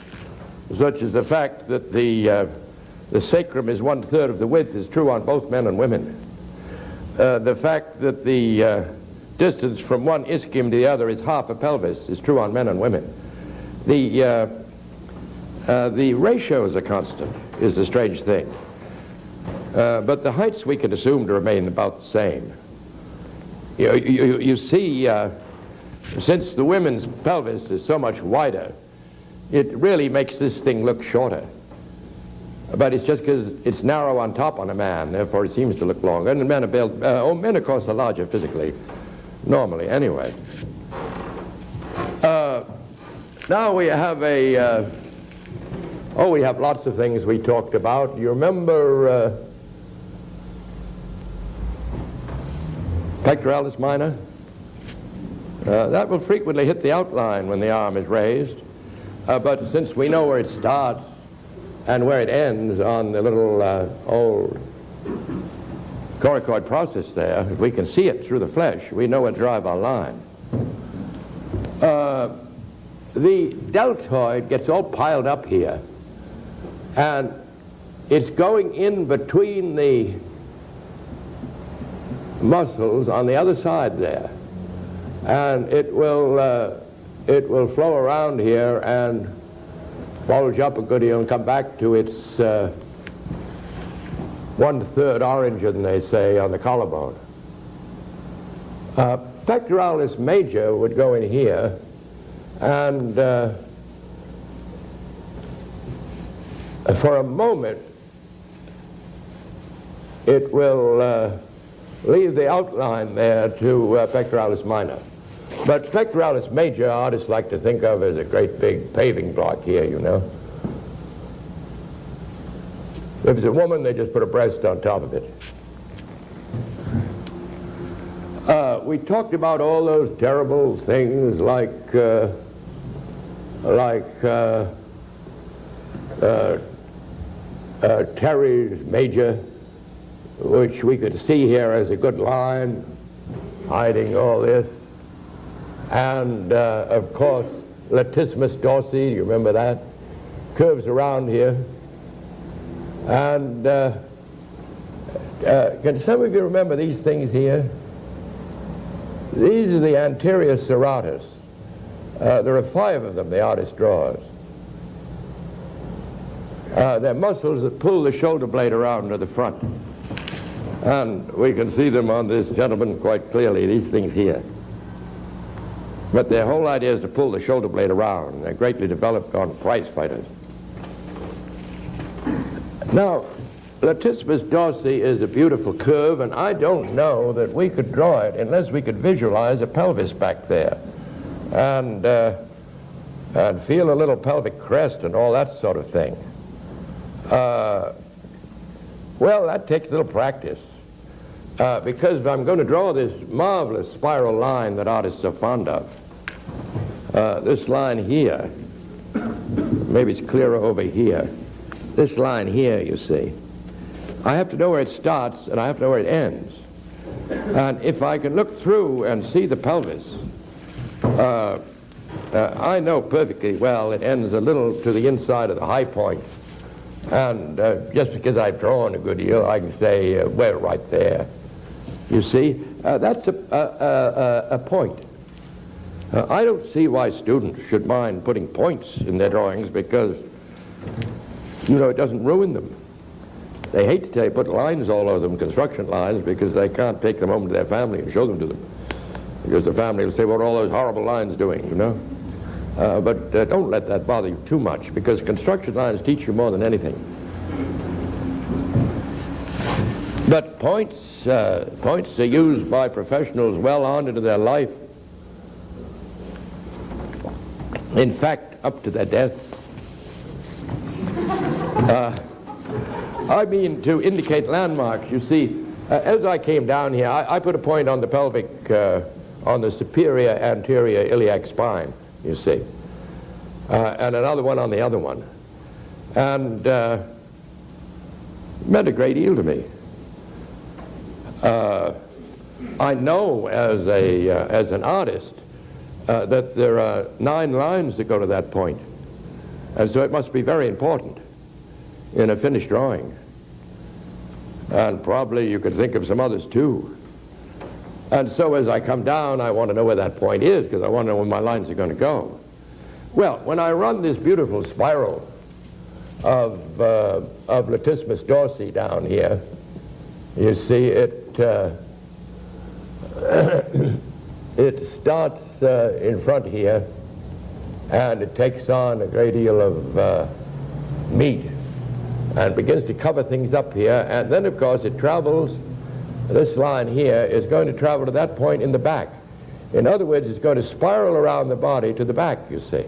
such as the fact that the sacrum is 1/3 of the width, is true on both men and women. The fact that the distance from one ischium to the other is half a pelvis is true on men and women. The ratios are constant, is a strange thing. But the heights we can assume to remain about the same. You see, since the women's pelvis is so much wider, it really makes this thing look shorter. But it's just because it's narrow on top on a man, therefore it seems to look longer. And men are built, men of course are larger physically, normally anyway. Now we have we have lots of things we talked about. You remember pectoralis minor? That will frequently hit the outline when the arm is raised. But since we know where it starts and where it ends on the little old coracoid process there, if we can see it through the flesh, we know where to drive our line. The deltoid gets all piled up here, and it's going in between the muscles on the other side there, and it will flow around here and bulge up a good deal and come back to its 1/3 oranger, than they say, on the collarbone. Pectoralis major would go in here, and for a moment it will leave the outline there to pectoralis minor. But pectoralis major, artists like to think of as a great big paving block here, you know. If it's a woman, they just put a breast on top of it. We talked about all those terrible things like teres major, which we could see here as a good line hiding all this. And of course latissimus dorsi, you remember that? Curves around here. And can some of you remember these things here? These are the anterior serratus. There are 5 of them the artist draws. They're muscles that pull the shoulder blade around to the front. And we can see them on this gentleman quite clearly, these things here. But their whole idea is to pull the shoulder blade around. They're greatly developed on prize fighters. Now, latissimus dorsi is a beautiful curve, and I don't know that we could draw it unless we could visualize a pelvis back there and feel a little pelvic crest and all that sort of thing. Well, that takes a little practice because I'm going to draw this marvelous spiral line that artists are fond of. This line here, maybe it's clearer over here. This line here, you see. I have to know where it starts and I have to know where it ends. And if I can look through and see the pelvis, I know perfectly well it ends a little to the inside of the high point. And just because I've drawn a good deal, I can say, we're right there. You see, that's a point. I don't see why students should mind putting points in their drawings because, you know, it doesn't ruin them. They hate to tell you put lines all over them, construction lines, because they can't take them home to their family and show them to them. Because the family will say, what are all those horrible lines doing, you know? But don't let that bother you too much, because construction lines teach you more than anything. But points are used by professionals well on into their life. In fact, up to their death. I mean to indicate landmarks. You see, as I came down here, I put a point on the pelvic, on the superior anterior iliac spine, you see, and another one on the other one. And meant a great deal to me. I know as an artist that there are 9 lines that go to that point, and so it must be very important in a finished drawing. And probably you could think of some others too. And so as I come down, I want to know where that point is, because I want to know where my lines are going to go. Well, when I run this beautiful spiral of latissimus dorsi down here, you see it it starts in front here, and it takes on a great deal of meat and begins to cover things up here, and then of course it travels. This line here is going to travel to that point in the back. In other words, it's going to spiral around the body to the back, you see.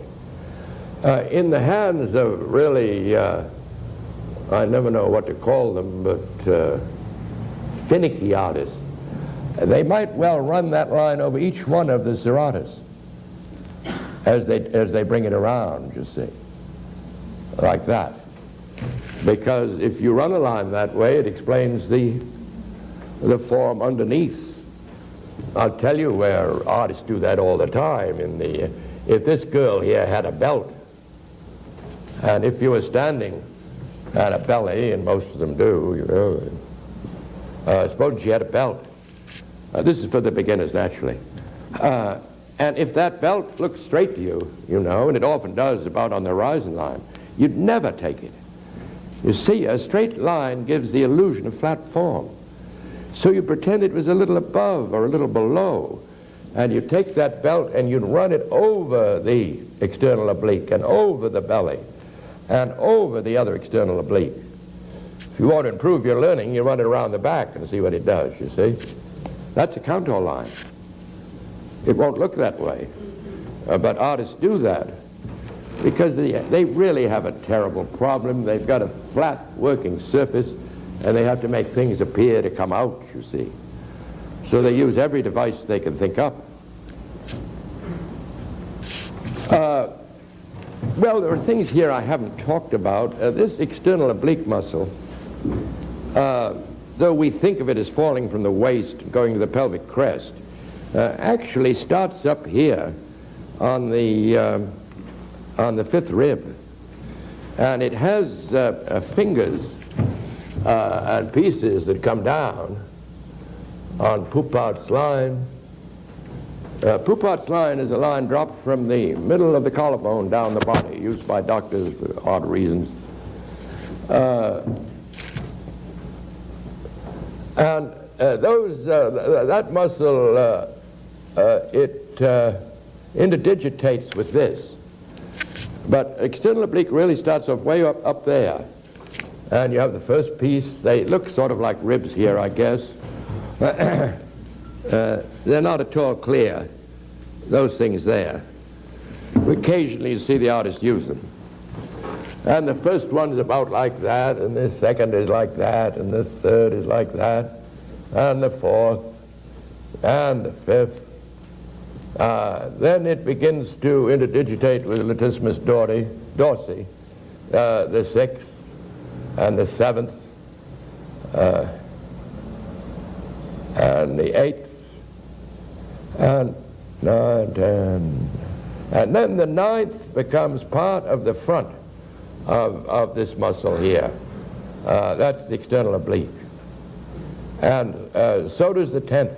In the hands of really, I never know what to call them, but finicky artists, they might well run that line over each one of the serratus as they bring it around, you see, like that. Because if you run a line that way, it explains the form underneath. I'll tell you where artists do that all the time. If this girl here had a belt, and if you were standing at a belly, and most of them do, you know, suppose she had a belt. This is for the beginners, naturally. And if that belt looked straight to you, you know, and it often does about on the horizon line, you'd never take it. You see, a straight line gives the illusion of flat form. So you pretend it was a little above or a little below, and you take that belt and you'd run it over the external oblique and over the belly and over the other external oblique. If you want to improve your learning, you run it around the back and see what it does, you see. That's a contour line. It won't look that way, but artists do that because they really have a terrible problem. They've got a flat working surface, and they have to make things appear to come out, you see. So they use every device they can think up. Well, there are things here I haven't talked about. This external oblique muscle, though we think of it as falling from the waist going to the pelvic crest, actually starts up here on the on the 5th rib, and it has fingers and pieces that come down on Poupart's line. Poupart's line is a line dropped from the middle of the collarbone down the body, used by doctors for odd reasons. And that muscle, it interdigitates with this. But external oblique really starts off way up there. And you have the first piece. They look sort of like ribs here, I guess. They're not at all clear, those things there. Occasionally you see the artist use them. And the first one is about like that, and the second is like that, and the third is like that, and the fourth, and the fifth. Then it begins to interdigitate with latissimus dorsi, the sixth, and the seventh, and the eighth, and 9, 10. And then the ninth becomes part of the front of this muscle here. That's the external oblique. And so does the 10th.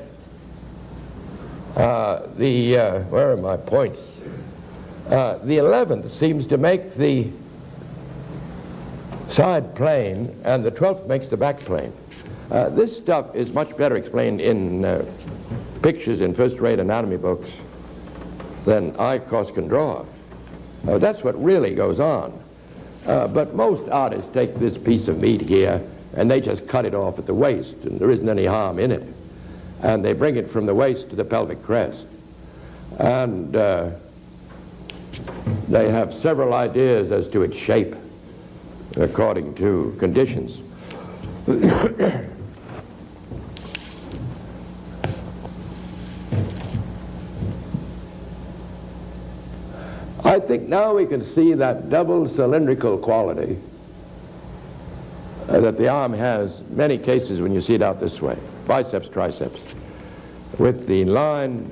Where are my points? The 11th seems to make the side plane, and the 12th makes the back plane. This stuff is much better explained in pictures in first-rate anatomy books than I, of course, can draw. That's what really goes on. But most artists take this piece of meat here and they just cut it off at the waist, and there isn't any harm in it. And they bring it from the waist to the pelvic crest. And they have several ideas as to its shape according to conditions. I think now we can see that double cylindrical quality that the arm has in many cases when you see it out this way, biceps, triceps, with the line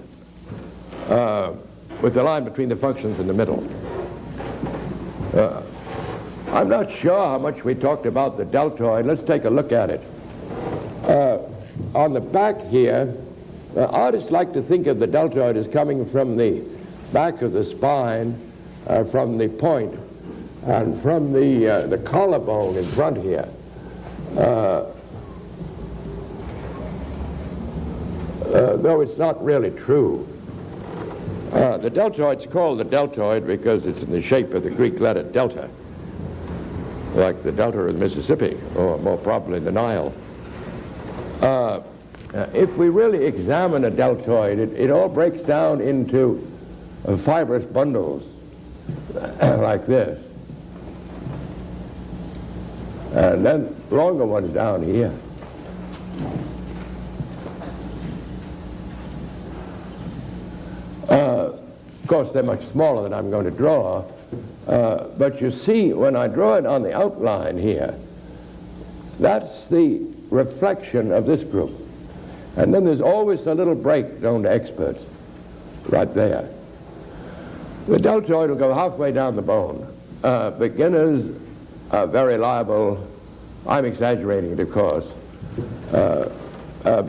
between the functions in the middle. I'm not sure how much we talked about the deltoid. Let's take a look at it. On the back here, artists like to think of the deltoid as coming from the back of the spine, from the point, and from the collarbone in front here. Though it's not really true. The deltoid's called the deltoid because it's in the shape of the Greek letter delta, like the delta of the Mississippi, or more probably the Nile. If we really examine a deltoid, it all breaks down into fibrous bundles like this. And then longer ones down here. Of course, they're much smaller than I'm going to draw. But you see, when I draw it on the outline here, that's the reflection of this group. And then there's always a little break known to experts right there. The deltoid will go halfway down the bone. Beginners are very liable. I'm exaggerating it, of course.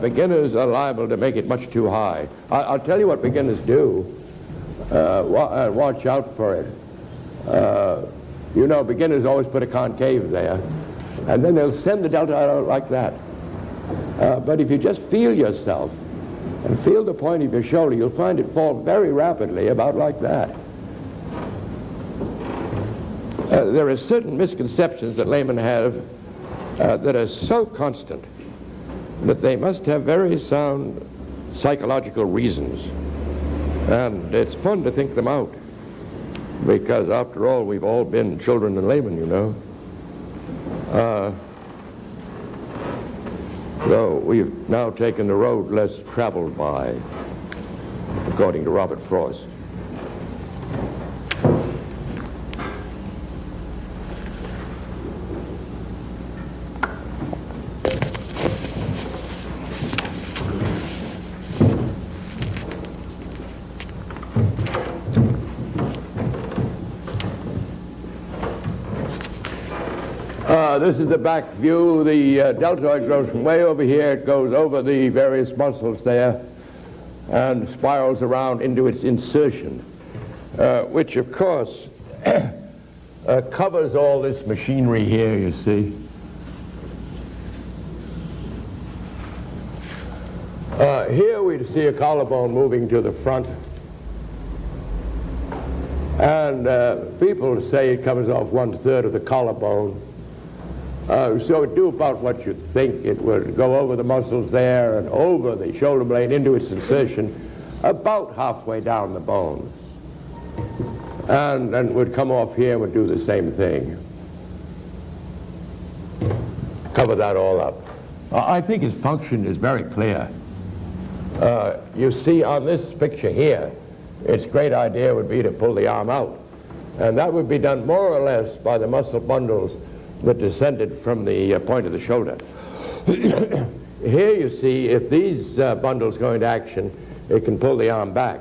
Beginners are liable to make it much too high. I'll tell you what beginners do. Watch out for it. You know, beginners always put a concave there, and then they'll send the deltoid out like that. But if you just feel yourself and feel the point of your shoulder, you'll find it fall very rapidly, about like that. There are certain misconceptions that laymen have that are so constant that they must have very sound psychological reasons. And it's fun to think them out, because after all, we've all been children and laymen, you know. So we've now taken the road less traveled by, according to Robert Frost. This is the back view. The deltoid grows from way over here. It goes over the various muscles there and spirals around into its insertion, which, of course, covers all this machinery here, you see. Here we see a collarbone moving to the front. And people say it comes off 1/3 of the collarbone. So it do about what you think. It would go over the muscles there and over the shoulder blade into its insertion about halfway down the bone. And then would come off here and would do the same thing. Cover that all up. I think its function is very clear. You see on this picture here, its great idea would be to pull the arm out. And that would be done more or less by the muscle bundles that descended from the point of the shoulder. Here you see, if these bundles go into action, it can pull the arm back.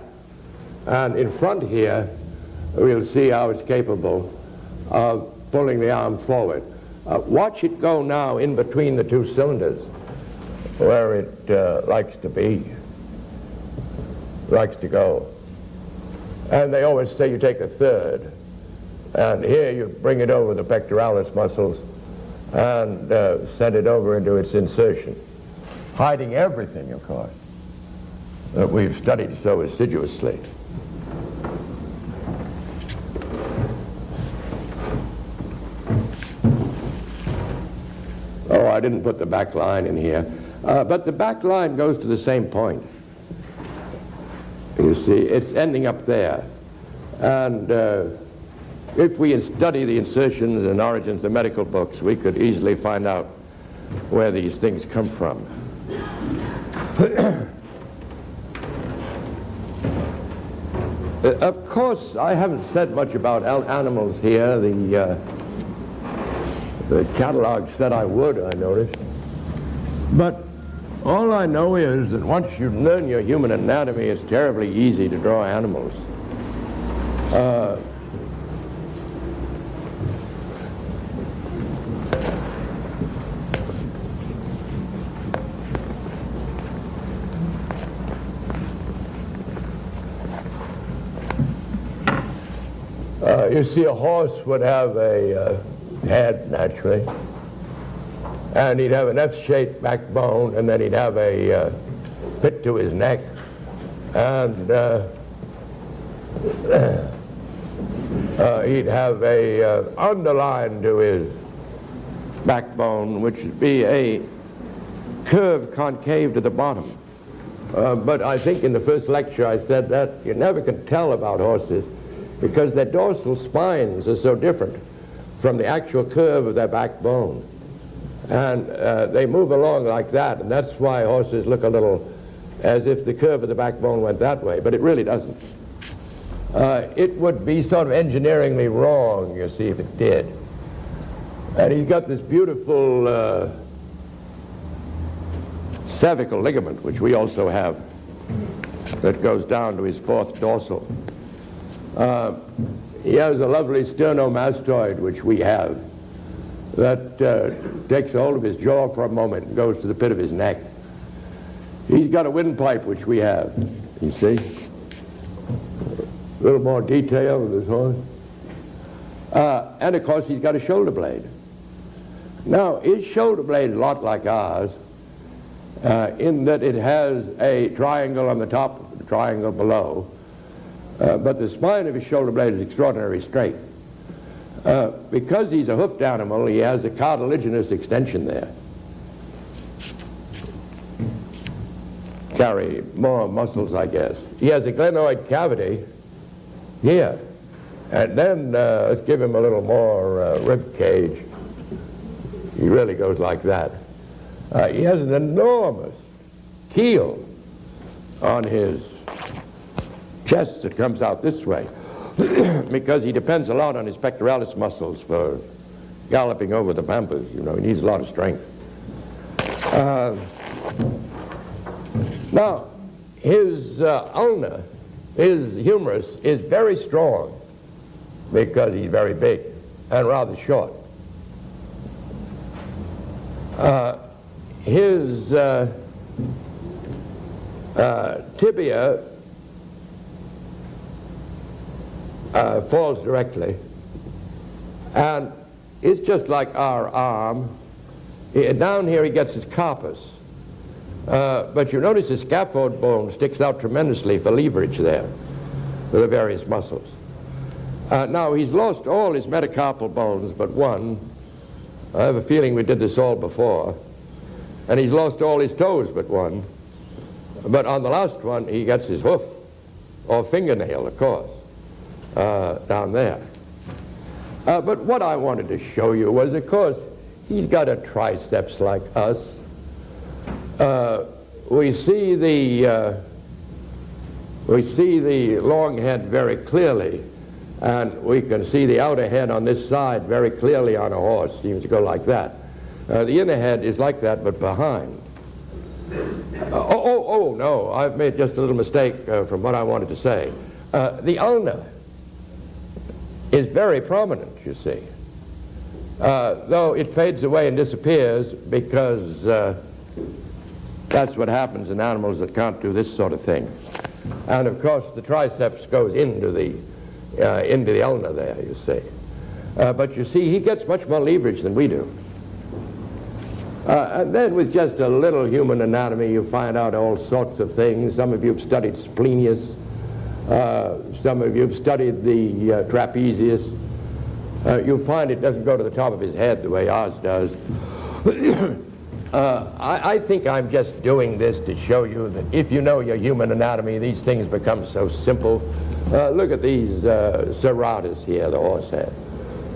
And in front here, we'll see how it's capable of pulling the arm forward. Watch it go now in between the two cylinders, where it likes to be, likes to go. And they always say you take 1/3. And here you bring it over the pectoralis muscles and send it over into its insertion, hiding everything, of course, that we've studied so assiduously. Oh, I didn't put the back line in here. But the back line goes to the same point. You see, it's ending up there. And if we study the insertions and origins of medical books, we could easily find out where these things come from. Of course, I haven't said much about animals here. The catalog said I would, I noticed. But all I know is that once you learn your human anatomy, it's terribly easy to draw animals. You see, a horse would have a head, naturally, and he'd have an F-shaped backbone, and then he'd have a pit to his neck, and he'd have a underline to his backbone, which would be a curve concave to the bottom. But I think in the first lecture I said that you never can tell about horses because their dorsal spines are so different from the actual curve of their backbone. And they move along like that, and that's why horses look a little as if the curve of the backbone went that way, but it really doesn't. It would be sort of engineeringly wrong, you see, if it did. And he's got this beautiful cervical ligament, which we also have, that goes down to his fourth dorsal. He has a lovely sternomastoid, which we have, that takes a hold of his jaw for a moment and goes to the pit of his neck. He's got a windpipe, which we have, you see. A little more detail of this horse. And of course, he's got a shoulder blade. Now, his shoulder blade is a lot like ours, in that it has a triangle on the top, a triangle below, but the spine of his shoulder blade is extraordinarily straight. Because he's a hoofed animal, he has a cartilaginous extension there. Carry more muscles, I guess. He has a glenoid cavity here. And then let's give him a little more rib cage. He really goes like that. He has an enormous keel on his chest that comes out this way because he depends a lot on his pectoralis muscles for galloping over the pampas. You know, he needs a lot of strength. Now, his ulna, his humerus, is very strong because he's very big and rather short. His tibia falls directly, and it's just like our arm. Down here he gets his carpus, but you notice his scaphoid bone sticks out tremendously for leverage there with the various muscles. Now he's lost all his metacarpal bones but one. I have a feeling we did this all before. And he's lost all his toes but one. But on the last one, he gets his hoof, or fingernail, of course, down there. But what I wanted to show you was, of course, he's got a triceps like us. We see the long head very clearly. And we can see the outer head on this side very clearly on a horse. Seems to go like that. The inner head is like that, but behind. No, I've made just a little mistake from what I wanted to say. The ulna is very prominent, you see. Though it fades away and disappears because that's what happens in animals that can't do this sort of thing. And of course, the triceps goes into the ulna there, you see. But you see, he gets much more leverage than we do. And then with just a little human anatomy, you find out all sorts of things. Some of you have studied splenius. Some of you have studied the trapezius. You'll find it doesn't go to the top of his head the way ours does. I think I'm just doing this to show you that if you know your human anatomy, these things become so simple. Look at these serratus here, the horse head.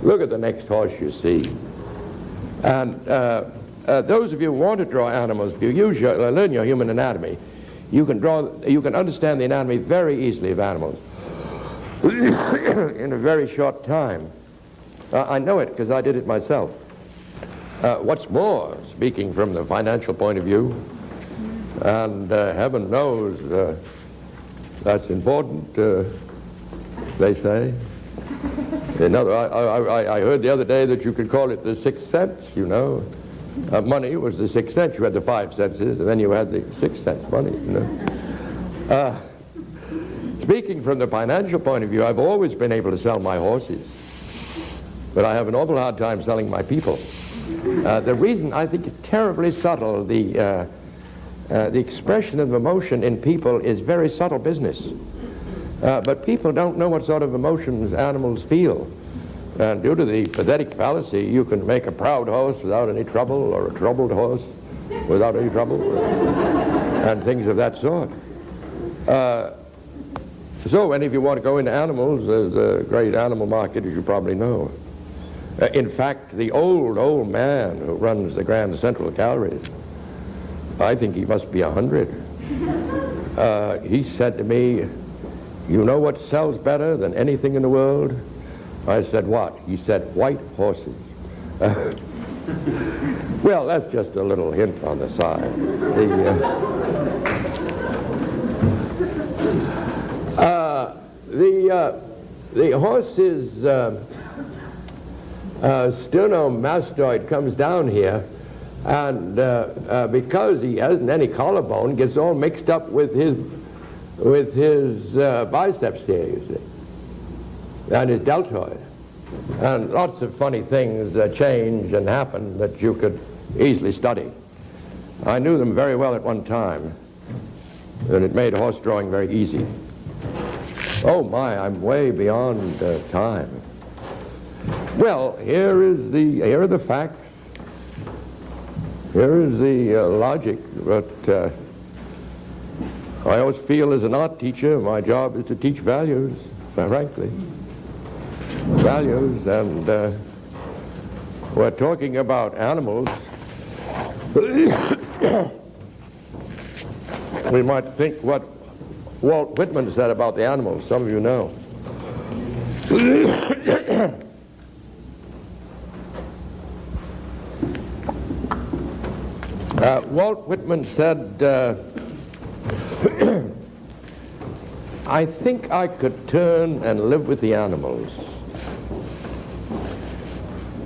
Look at the next horse you see. And those of you who want to draw animals, if you learn your human anatomy, you can understand the anatomy very easily of animals in a very short time. I know it because I did it myself. What's more, speaking from the financial point of view, and heaven knows that's important, they say. I heard the other day that you could call it the sixth sense, you know. Money was the sixth sense. You had the five senses, and then you had the sixth sense, money, you know. Speaking from the financial point of view, I've always been able to sell my horses, but I have an awful hard time selling my people. The reason I think is terribly subtle. The expression of emotion in people is very subtle business. But people don't know what sort of emotions animals feel. And due to the pathetic fallacy, you can make a proud horse without any trouble, or a troubled horse without any trouble, and things of that sort. So, and if you want to go into animals, there's a great animal market, as you probably know. In fact, the old man who runs the Grand Central Galleries, I think he must be 100. He said to me, "You know what sells better than anything in the world?" I said, "What?" He said, "White horses." Well, that's just a little hint on the side. The horse's sternomastoid comes down here, and because he hasn't any collarbone, gets all mixed up with his biceps here, you see, and his deltoid. And lots of funny things change and happen that you could easily study. I knew them very well at one time, and it made horse drawing very easy. Oh my, I'm way beyond time. Well, here are the facts. Here is the logic, but I always feel as an art teacher, my job is to teach values, frankly. Values, and we're talking about animals. We might think what Walt Whitman said about the animals, some of you know. Walt Whitman said, "I think I could turn and live with the animals."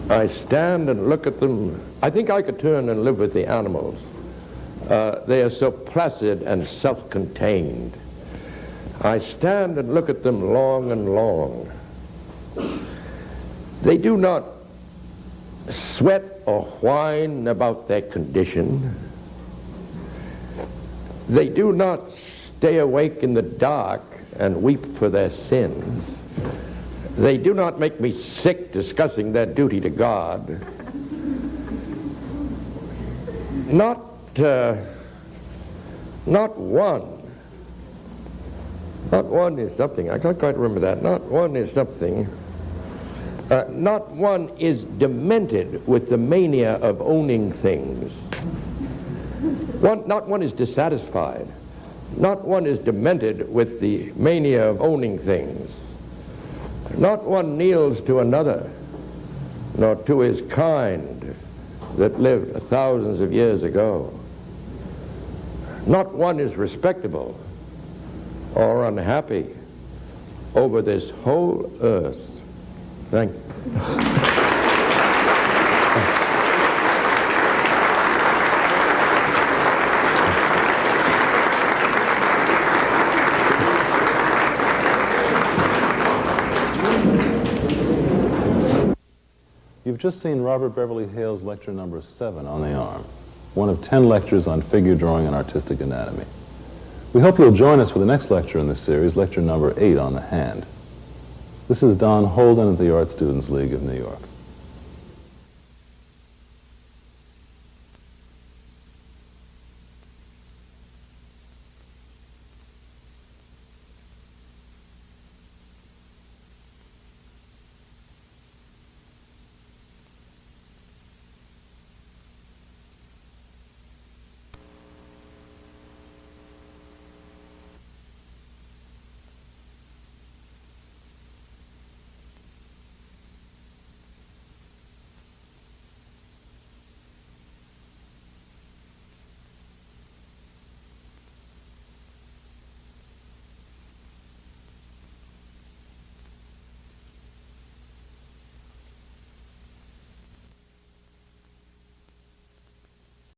I stand and look at them. I think I could turn and live with the animals. They are so placid and self-contained. I stand and look at them long and long. They do not sweat or whine about their condition. They do not stay awake in the dark and weep for their sins. They do not make me sick discussing their duty to God. Not one. Not one is something. I can't quite remember that. Not one is something. Not one is demented with the mania of owning things. Not one is dissatisfied. Not one is demented with the mania of owning things. Not one kneels to another, nor to his kind that lived thousands of years ago. Not one is respectable or unhappy over this whole earth. Thank you. You've just seen Robert Beverly Hale's lecture number 7 on the arm, one of 10 lectures on figure drawing and artistic anatomy. We hope you'll join us for the next lecture in this series, lecture number 8 on the hand. This is Don Holden at the Art Students League of New York.